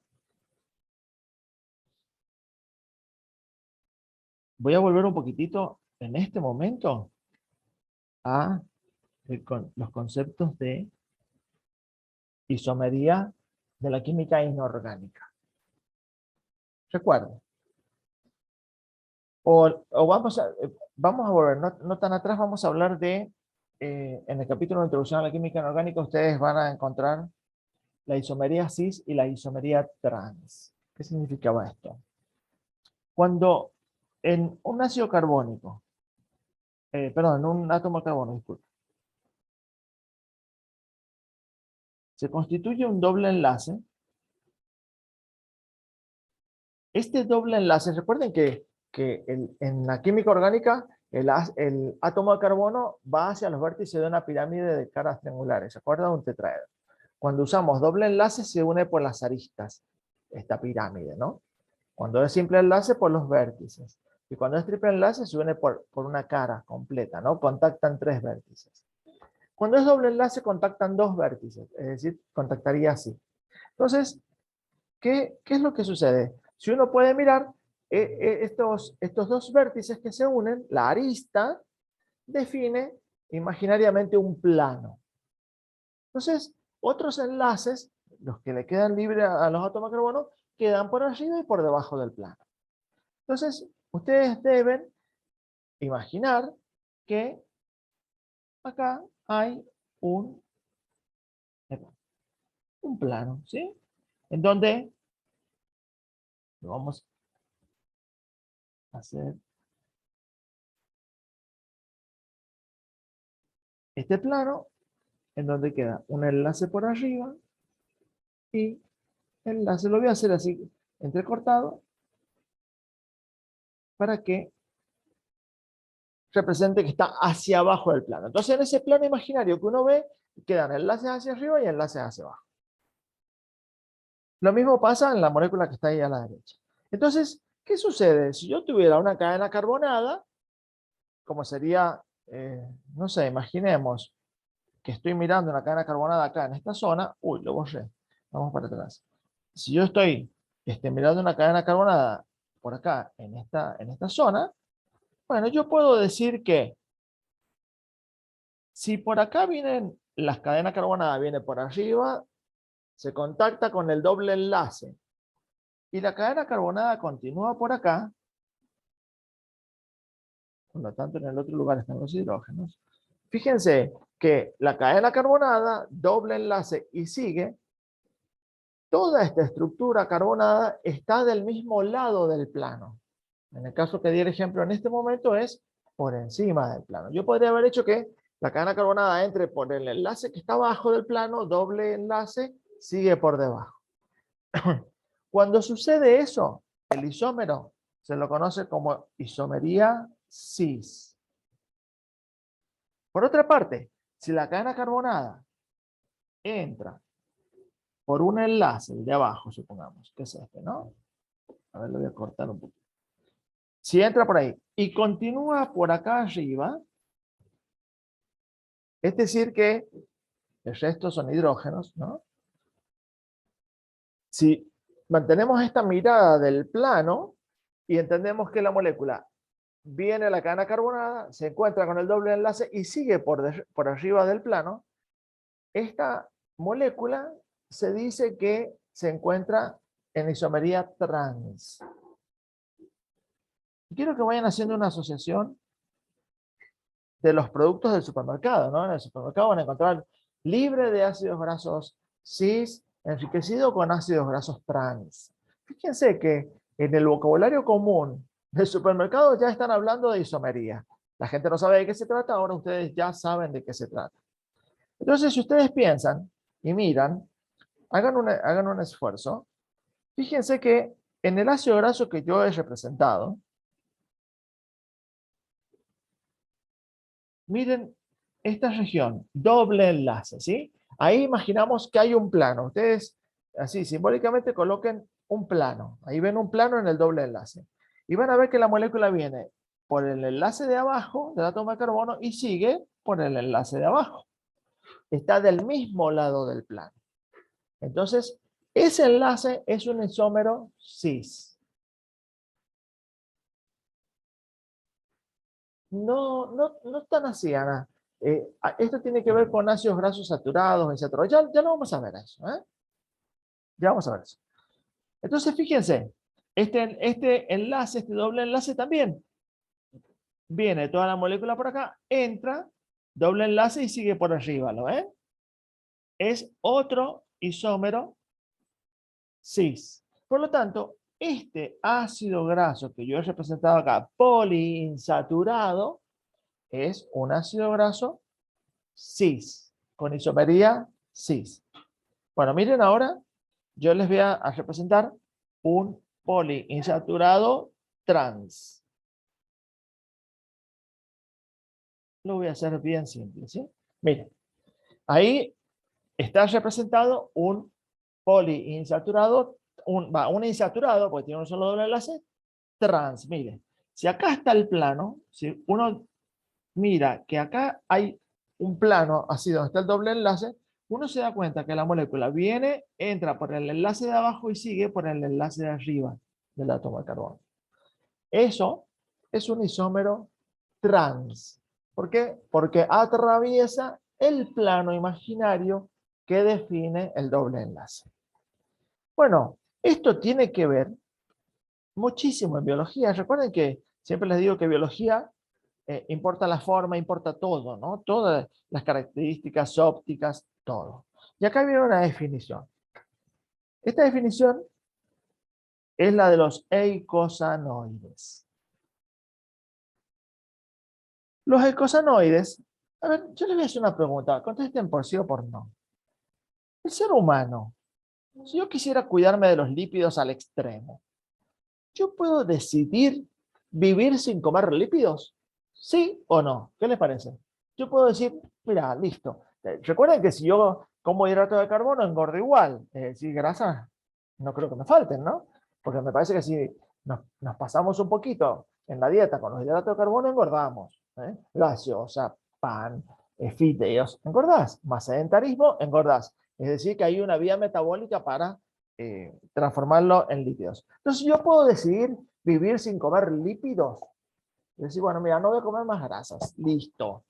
Voy a volver un poquitito en este momento a con los conceptos de isomería de la química inorgánica. Recuerden. O vamos a volver, no tan atrás, vamos a hablar de, en el capítulo de Introducción a la Química Inorgánica, ustedes van a encontrar la isomería cis y la isomería trans. ¿Qué significaba esto? Cuando en un ácido carbónico, perdón, en un átomo de carbono, disculpe, se constituye un doble enlace. Este doble enlace, recuerden que en la química orgánica el átomo de carbono va hacia los vértices de una pirámide de caras triangulares, ¿se acuerdan? Un tetraedro. Cuando usamos doble enlace se une por las aristas, esta pirámide, ¿no? Cuando es simple enlace, por los vértices. Y cuando es triple enlace, se une por una cara completa, ¿no? Contactan tres vértices. Cuando es doble enlace, contactan dos vértices, es decir, contactaría así. Entonces, ¿qué es lo que sucede? Si uno puede mirar, estos dos vértices que se unen, la arista define imaginariamente un plano. Entonces, otros enlaces, los que le quedan libres a los átomos de carbono, quedan por arriba y por debajo del plano. Entonces, ustedes deben imaginar que acá hay un, un plano, ¿sí? En donde lo vamos a hacer este plano, en donde queda un enlace por arriba y el enlace lo voy a hacer así, entrecortado, para que represente que está hacia abajo del plano. Entonces, en ese plano imaginario que uno ve, quedan enlaces hacia arriba y enlaces hacia abajo. Lo mismo pasa en la molécula que está ahí a la derecha. Entonces, ¿qué sucede? Si yo tuviera una cadena carbonada, como sería, no sé, imaginemos que estoy mirando una cadena carbonada acá en esta zona, uy, lo borré, vamos para atrás. Si yo estoy mirando una cadena carbonada por acá, en esta zona, bueno, yo puedo decir que si por acá vienen las cadenas carbonadas, viene por arriba, se contacta con el doble enlace y la cadena carbonada continúa por acá. Por lo tanto, en el otro lugar están los hidrógenos. Fíjense que la cadena carbonada, doble enlace y sigue. Toda esta estructura carbonada está del mismo lado del plano. En el caso que di el ejemplo en este momento es por encima del plano. Yo podría haber hecho que la cadena carbonada entre por el enlace que está abajo del plano, doble enlace, sigue por debajo. Cuando sucede eso, el isómero se lo conoce como isomería cis. Por otra parte, si la cadena carbonada entra por un enlace, el de abajo, supongamos, que es este, ¿no? A ver, lo voy a cortar un poquito. Si entra por ahí y continúa por acá arriba, es decir que el resto son hidrógenos, ¿no? Si mantenemos esta mirada del plano y entendemos que la molécula viene a la cadena carbonada, se encuentra con el doble enlace y sigue por arriba del plano, esta molécula se dice que se encuentra en isomería trans. Quiero que vayan haciendo una asociación de los productos del supermercado, ¿no? En el supermercado van a encontrar libre de ácidos grasos cis, enriquecido con ácidos grasos trans. Fíjense que en el vocabulario común del supermercado ya están hablando de isomería. La gente no sabe de qué se trata, ahora ustedes ya saben de qué se trata. Entonces, si ustedes piensan y miran, hagan un esfuerzo. Fíjense que en el ácido graso que yo he representado, miren esta región, doble enlace, ¿sí? Ahí imaginamos que hay un plano. Ustedes, así, simbólicamente coloquen un plano. Ahí ven un plano en el doble enlace. Y van a ver que la molécula viene por el enlace de abajo del átomo de carbono y sigue por el enlace de abajo. Está del mismo lado del plano. Entonces, ese enlace es un isómero cis. No tan así, Ana. Esto tiene que ver con ácidos grasos saturados, etc. Ya lo vamos a ver eso, ¿eh? Ya vamos a ver eso. Entonces, fíjense, este enlace, este doble enlace también viene toda la molécula por acá, entra, doble enlace y sigue por arriba, ¿lo ven? Es otro isómero cis. Por lo tanto, este ácido graso que yo he representado acá, poliinsaturado, es un ácido graso cis, con isomería cis. Bueno, miren ahora, yo les voy a representar un poliinsaturado trans. Lo voy a hacer bien simple, ¿sí? Miren, ahí está representado un poliinsaturado, un insaturado, porque tiene un solo doble enlace, trans. Miren, si acá está el plano, si uno mira que acá hay un plano así donde está el doble enlace, uno se da cuenta que la molécula viene, entra por el enlace de abajo y sigue por el enlace de arriba del átomo de carbono. Eso es un isómero trans. ¿Por qué? Porque atraviesa el plano imaginario que define el doble enlace. Bueno, esto tiene que ver muchísimo en biología. Recuerden que siempre les digo que biología importa la forma, importa todo, ¿no? Todas las características ópticas, todo. Y acá viene una definición. Esta definición es la de los eicosanoides. Los eicosanoides, a ver, yo les voy a hacer una pregunta, contesten por sí o por no. El ser humano, si yo quisiera cuidarme de los lípidos al extremo, ¿yo puedo decidir vivir sin comer lípidos? ¿Sí o no? ¿Qué les parece? Yo puedo decir, mira, listo. Recuerden que si yo como hidrato de carbono, engordo igual. Si grasas, no creo que me falten, ¿no? Porque me parece que si nos pasamos un poquito en la dieta con los hidratos de carbono, engordamos. Gaseosa, pan, fideos, engordás. Más sedentarismo, engordás. Es decir, que hay una vía metabólica para transformarlo en lípidos. Entonces yo puedo decidir vivir sin comer lípidos. Es decir, bueno, mira, no voy a comer más grasas. Listo.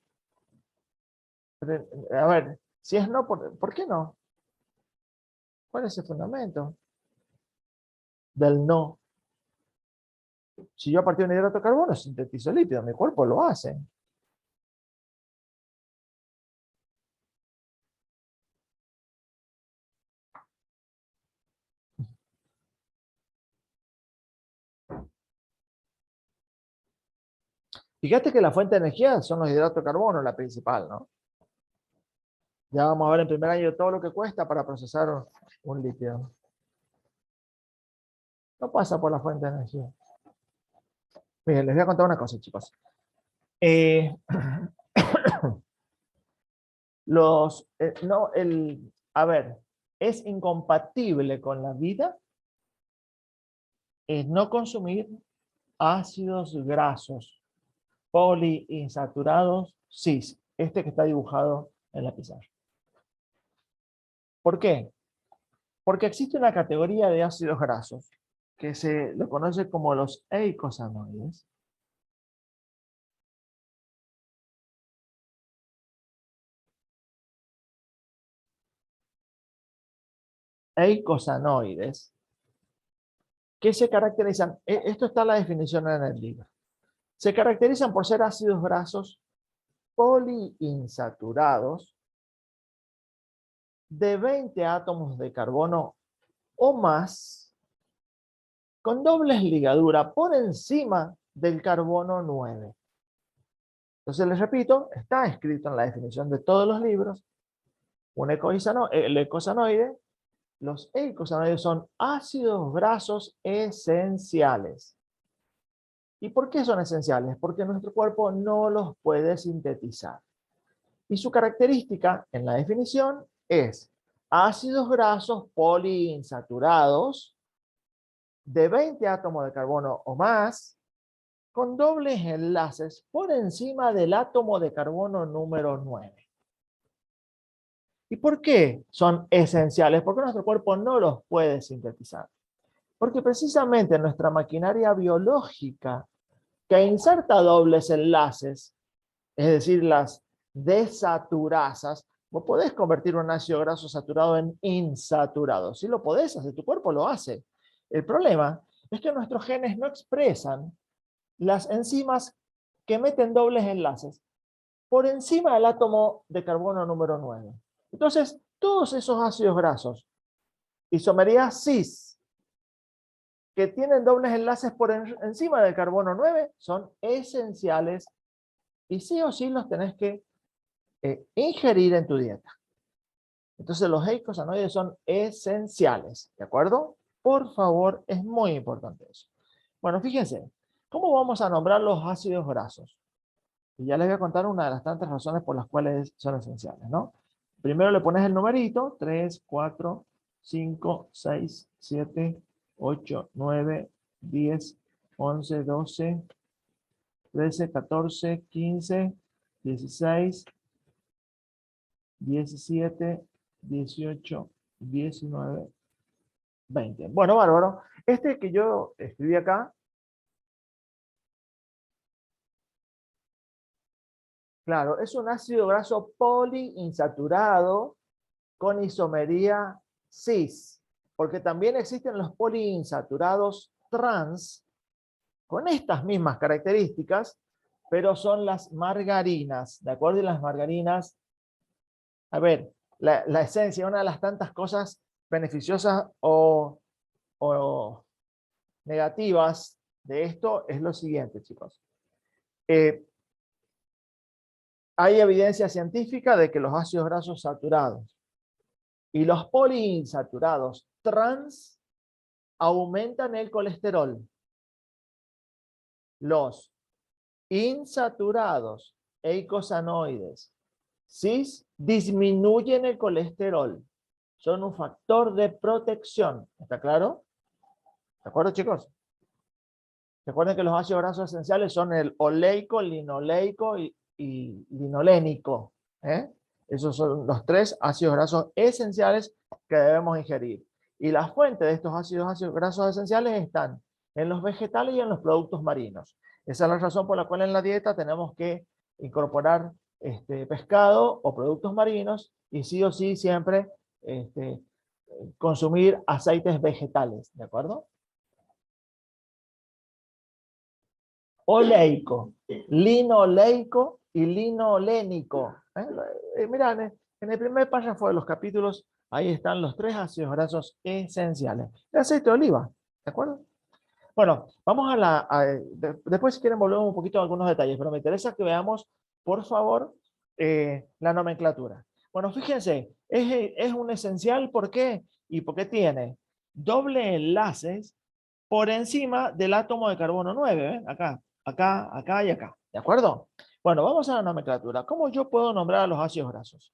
A ver, si es no, ¿por qué no? ¿Cuál es el fundamento del no? Si yo a partir de un hidrato de carbono sintetizo lípido, mi cuerpo lo hace. Fíjate que la fuente de energía son los hidratos de carbono, la principal, ¿no? Ya vamos a ver en primer año todo lo que cuesta para procesar un líquido. No pasa por la fuente de energía. Miren, les voy a contar una cosa, chicos. Eh, no, a ver, es incompatible con la vida no consumir ácidos grasos poliinsaturados cis, este que está dibujado en la pizarra. ¿Por qué? Porque existe una categoría de ácidos grasos que se lo conoce como los eicosanoides. Eicosanoides que se caracterizan, esto está en la definición en el libro, se caracterizan por ser ácidos grasos poliinsaturados de 20 átomos de carbono o más, con dobles ligaduras por encima del carbono 9. Entonces, les repito, está escrito en la definición de todos los libros, el eicosanoide, los eicosanoides son ácidos grasos esenciales. ¿Y por qué son esenciales? Porque nuestro cuerpo no los puede sintetizar. Y su característica en la definición es ácidos grasos poliinsaturados de 20 átomos de carbono o más, con dobles enlaces por encima del átomo de carbono número 9. ¿Y por qué son esenciales? Porque nuestro cuerpo no los puede sintetizar. Porque precisamente nuestra maquinaria biológica que inserta dobles enlaces, es decir, las desaturasas, vos podés convertir un ácido graso saturado en insaturado. Si lo podés hacer, tu cuerpo lo hace. El problema es que nuestros genes no expresan las enzimas que meten dobles enlaces por encima del átomo de carbono número 9. Entonces, todos esos ácidos grasos, isomería cis, que tienen dobles enlaces por encima del carbono 9, son esenciales y sí o sí los tenés que ingerir en tu dieta. Entonces los eicosanoides son esenciales, ¿de acuerdo? Por favor, es muy importante eso. Bueno, fíjense, ¿cómo vamos a nombrar los ácidos grasos? Y ya les voy a contar una de las tantas razones por las cuales son esenciales, ¿no? Primero le pones el numerito, 3, 4, 5, 6, 7, 8, 9, 10, 11, 12, 13, 14, 15, 16, 17, 18, 19, 20. Bueno, bárbaro. Este que yo escribí acá, claro, es un ácido graso poliinsaturado con isomería cis, porque también existen los poliinsaturados trans con estas mismas características, pero son las margarinas, ¿de acuerdo? Y las margarinas, a ver, la esencia, una de las tantas cosas beneficiosas o negativas de esto es lo siguiente, chicos. Hay evidencia científica de que los ácidos grasos saturados y los poliinsaturados trans aumentan el colesterol. Los insaturados eicosanoides cis disminuyen el colesterol. Son un factor de protección. ¿Está claro? ¿De acuerdo, chicos? Recuerden que los ácidos grasos esenciales son el oleico, linoleico y linolénico. Esos son los 3 ácidos grasos esenciales que debemos ingerir. Y las fuentes de estos ácidos grasos esenciales están en los vegetales y en los productos marinos. Esa es la razón por la cual en la dieta tenemos que incorporar pescado o productos marinos y sí o sí siempre consumir aceites vegetales, ¿de acuerdo? Oleico, linoleico y linolénico. Mirá, en el primer párrafo de los capítulos, ahí están los 3 ácidos grasos esenciales. El aceite de oliva, ¿de acuerdo? Bueno, vamos después si quieren volvemos un poquito a algunos detalles, pero me interesa que veamos, por favor, la nomenclatura. Bueno, fíjense, es un esencial, ¿por qué? Y porque tiene doble enlaces por encima del átomo de carbono 9, ¿ven? Acá, acá, acá y acá, ¿de acuerdo? Bueno, vamos a la nomenclatura. ¿Cómo yo puedo nombrar a los ácidos grasos?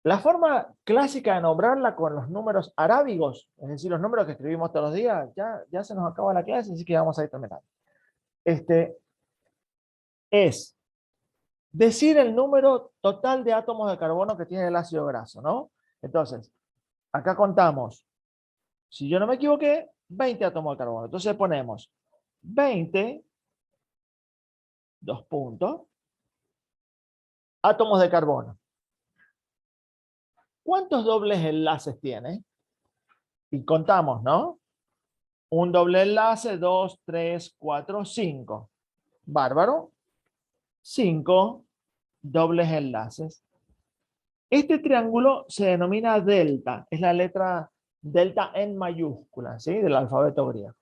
La forma clásica de nombrarla con los números arábigos, es decir, los números que escribimos todos los días, ya se nos acaba la clase, así que vamos a ir terminando. Es decir el número total de átomos de carbono que tiene el ácido graso, ¿no? Entonces, acá contamos, si yo no me equivoqué, 20 átomos de carbono. Entonces ponemos 20, 2 puntos, átomos de carbono. ¿Cuántos dobles enlaces tiene? Y contamos, ¿no? Un doble enlace, 2, 3, 4, 5. Bárbaro. 5 dobles enlaces. Este triángulo se denomina delta. Es la letra delta en mayúscula, ¿sí? Del alfabeto griego.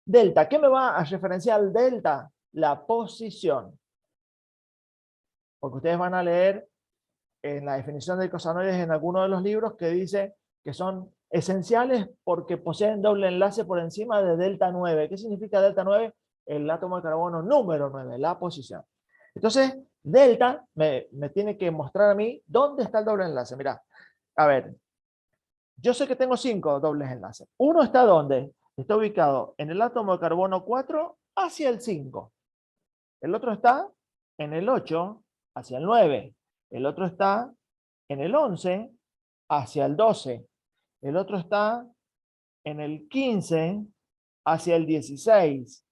Delta, ¿qué me va a referenciar el delta? La posición. Porque ustedes van a leer en la definición de icosanoides en alguno de los libros que dice que son esenciales porque poseen doble enlace por encima de delta 9. ¿Qué significa delta 9? El átomo de carbono número 9, la posición. Entonces, delta me tiene que mostrar a mí dónde está el doble enlace. Mirá, a ver, yo sé que tengo 5 dobles enlaces. Uno está ¿dónde? Está ubicado en el átomo de carbono 4 hacia el 5. El otro está en el 8 hacia el 9. El otro está en el 11 hacia el 12. El otro está en el 15 hacia el 16.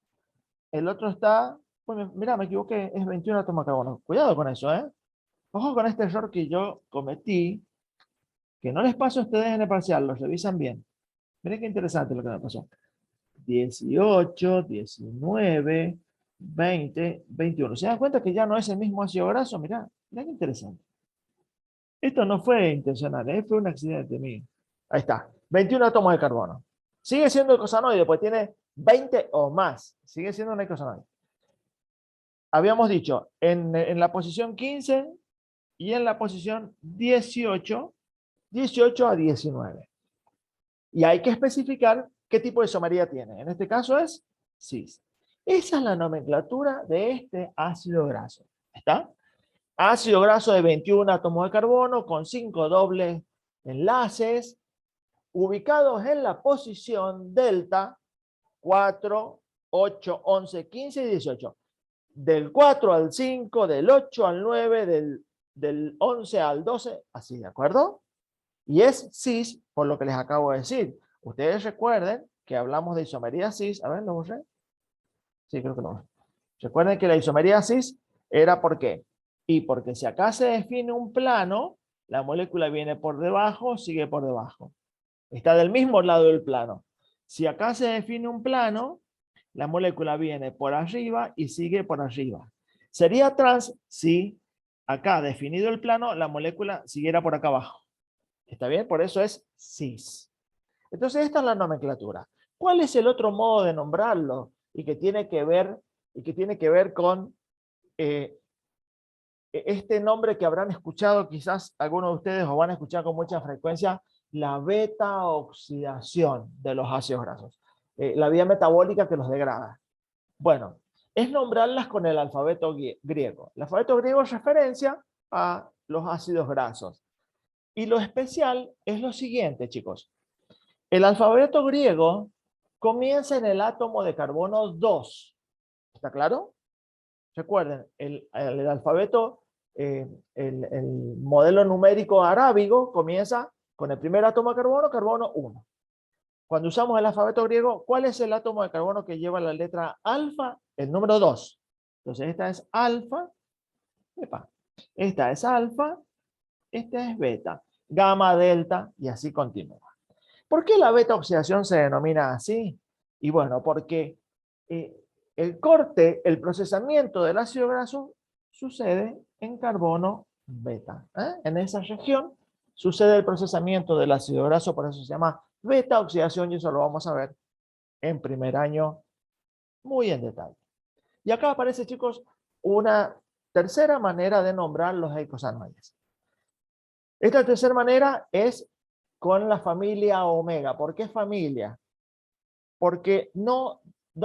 El otro está, bueno, mira, me equivoqué, es 21 átomos de carbono. Cuidado con eso, ¿eh? Ojo con este error que yo cometí, que no les paso a ustedes en el parcial, los revisan bien. Miren qué interesante lo que me pasó. 18, 19, 20, 21. ¿Se dan cuenta que ya no es el mismo ácido graso? Mirá, mirá qué interesante. Esto no fue intencional, fue un accidente mío. Ahí está, 21 átomos de carbono. Sigue siendo icosanoide, pues tiene 20 o más. Sigue siendo un icosanoide. Habíamos dicho, en la posición 15 y en la posición 18, 18 a 19. Y hay que especificar qué tipo de isomería tiene. En este caso es cis. Esa es la nomenclatura de este ácido graso. ¿Está? Ácido graso de 21 átomos de carbono con 5 dobles enlaces ubicados en la posición delta 4, 8, 11, 15 y 18. Del 4 al 5, del 8 al 9, del 11 al 12, así, ¿de acuerdo? Y es cis por lo que les acabo de decir. Ustedes recuerden que hablamos de isomería cis. A ver, ¿lo borré? Sí, creo que lo borré. Recuerden que la isomería cis era ¿por qué? Y porque si acá se define un plano, la molécula viene por debajo, sigue por debajo. Está del mismo lado del plano. Si acá se define un plano, la molécula viene por arriba y sigue por arriba. Sería trans si acá definido el plano, la molécula siguiera por acá abajo. ¿Está bien? Por eso es cis. Entonces esta es la nomenclatura. ¿Cuál es el otro modo de nombrarlo? Y que tiene que ver con este nombre que habrán escuchado quizás algunos de ustedes o van a escuchar con mucha frecuencia, la beta oxidación de los ácidos grasos. La vía metabólica que los degrada. Bueno, es nombrarlas con el alfabeto griego. El alfabeto griego es referencia a los ácidos grasos. Y lo especial es lo siguiente, chicos. El alfabeto griego comienza en el átomo de carbono 2. ¿Está claro? Recuerden, el alfabeto, el modelo numérico arábigo comienza con el primer átomo de carbono, carbono 1. Cuando usamos el alfabeto griego, ¿cuál es el átomo de carbono que lleva la letra alfa? El número 2. Entonces esta es alfa, esta es alfa, esta es beta. gamma, delta, y así continúa. ¿Por qué la beta oxidación se denomina así? Y bueno, porque el corte, el procesamiento del ácido graso sucede en carbono beta. En esa región sucede el procesamiento del ácido graso, por eso se llama beta oxidación, y eso lo vamos a ver en primer año muy en detalle. Y acá aparece, chicos, una tercera manera de nombrar los eicosanoides. Esta tercera manera es con la familia omega. ¿Por qué familia? Porque no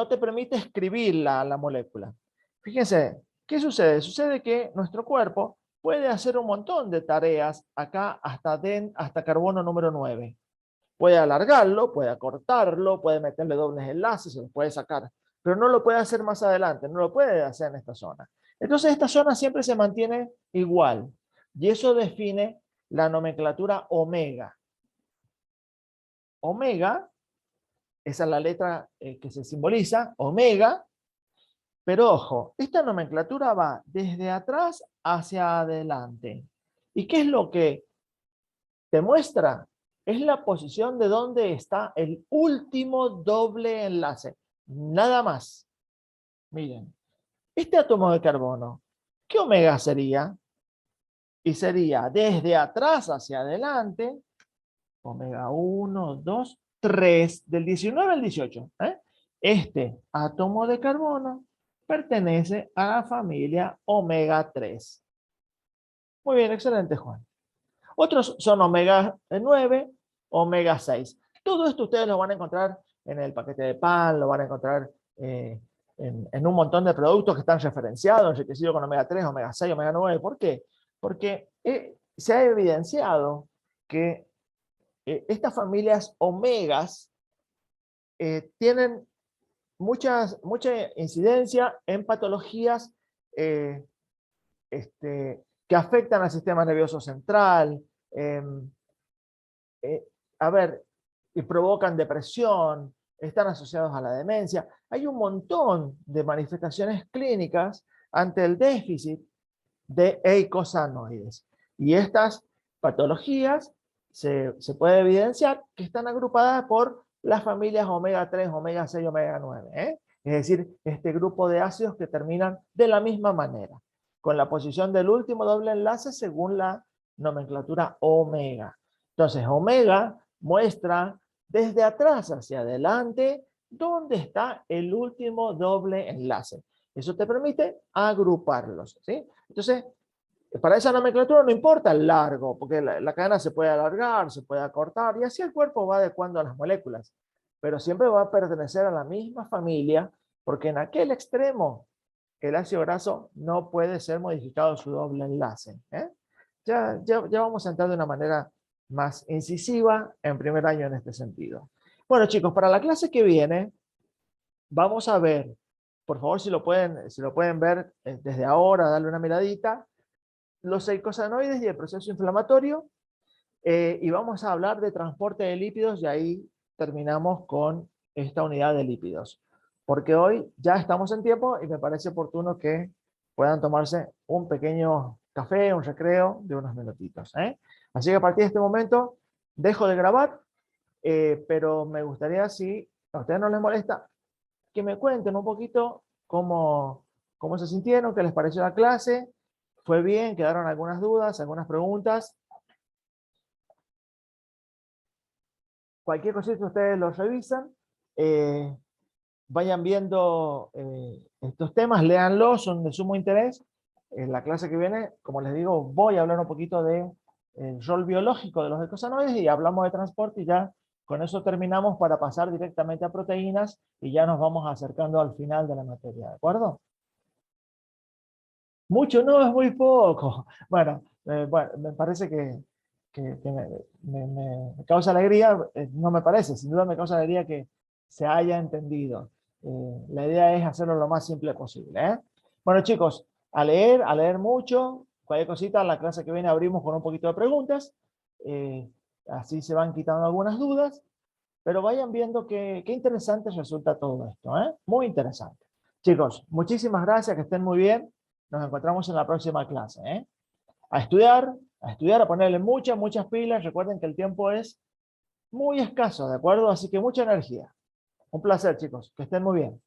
te permite escribir la molécula. Fíjense, ¿qué sucede? Sucede que nuestro cuerpo puede hacer un montón de tareas acá hasta carbono número 9. Puede alargarlo, puede acortarlo, puede meterle dobles enlaces, se los puede sacar, pero no lo puede hacer más adelante, no lo puede hacer en esta zona. Entonces esta zona siempre se mantiene igual, y eso define la nomenclatura omega. Omega, esa es la letra que se simboliza, omega, pero ojo, esta nomenclatura va desde atrás hacia adelante. ¿Y qué es lo que te muestra? Es la posición de donde está el último doble enlace. Nada más. Miren, este átomo de carbono, ¿qué omega sería? Y sería desde atrás hacia adelante, omega 1, 2, 3, del 19 al 18. Este átomo de carbono pertenece a la familia omega 3. Muy bien, excelente, Juan. Otros son omega 9, omega 6. Todo esto ustedes lo van a encontrar en el paquete de pan, lo van a encontrar en un montón de productos que están referenciados, enriquecidos con omega 3, omega 6, omega 9. ¿Por qué? Porque se ha evidenciado que estas familias omegas tienen mucha incidencia en patologías eh, que afectan al sistema nervioso central, a ver, y provocan depresión, están asociados a la demencia. Hay un montón de manifestaciones clínicas ante el déficit de eicosanoides. Y estas patologías se puede evidenciar que están agrupadas por las familias omega 3, omega 6, omega 9. Es decir, este grupo de ácidos que terminan de la misma manera, con la posición del último doble enlace según la nomenclatura omega. Entonces, omega muestra desde atrás hacia adelante dónde está el último doble enlace. Eso te permite agruparlos, ¿sí? Entonces, para esa nomenclatura no importa el largo, porque la cadena se puede alargar, se puede acortar, y así el cuerpo va adecuando a las moléculas. Pero siempre va a pertenecer a la misma familia, porque en aquel extremo el ácido graso no puede ser modificado su doble enlace. Ya vamos a entrar de una manera más incisiva en primer año en este sentido. Bueno, chicos, para la clase que viene, vamos a ver, por favor, si lo pueden ver desde ahora, darle una miradita, los eicosanoides y el proceso inflamatorio, y vamos a hablar de transporte de lípidos, y ahí terminamos con esta unidad de lípidos. Porque hoy ya estamos en tiempo y me parece oportuno que puedan tomarse un pequeño café, un recreo de unos minutitos. Así que a partir de este momento dejo de grabar, pero me gustaría, si a ustedes no les molesta, que me cuenten un poquito cómo se sintieron, qué les pareció la clase. ¿Fue bien? ¿Quedaron algunas dudas, algunas preguntas? Cualquier cosita ustedes lo revisan. Vayan viendo estos temas, léanlos, son de sumo interés. En la clase que viene, como les digo, voy a hablar un poquito del rol biológico de los eicosanoides, y hablamos de transporte, y ya con eso terminamos para pasar directamente a proteínas, y ya nos vamos acercando al final de la materia, ¿de acuerdo? Mucho no, es muy poco. Bueno, me parece que me causa alegría, no me parece, sin duda me causa alegría que se haya entendido. La idea es hacerlo lo más simple posible. Bueno, chicos, a leer mucho. Cualquier cosita, en la clase que viene abrimos con un poquito de preguntas. Así se van quitando algunas dudas, pero vayan viendo qué interesante resulta todo esto. Muy interesante. Chicos, muchísimas gracias, que estén muy bien. Nos encontramos en la próxima clase. A estudiar, a estudiar, a ponerle muchas pilas. Recuerden que el tiempo es muy escaso, ¿de acuerdo? Así que mucha energía. Un placer, chicos. Que estén muy bien.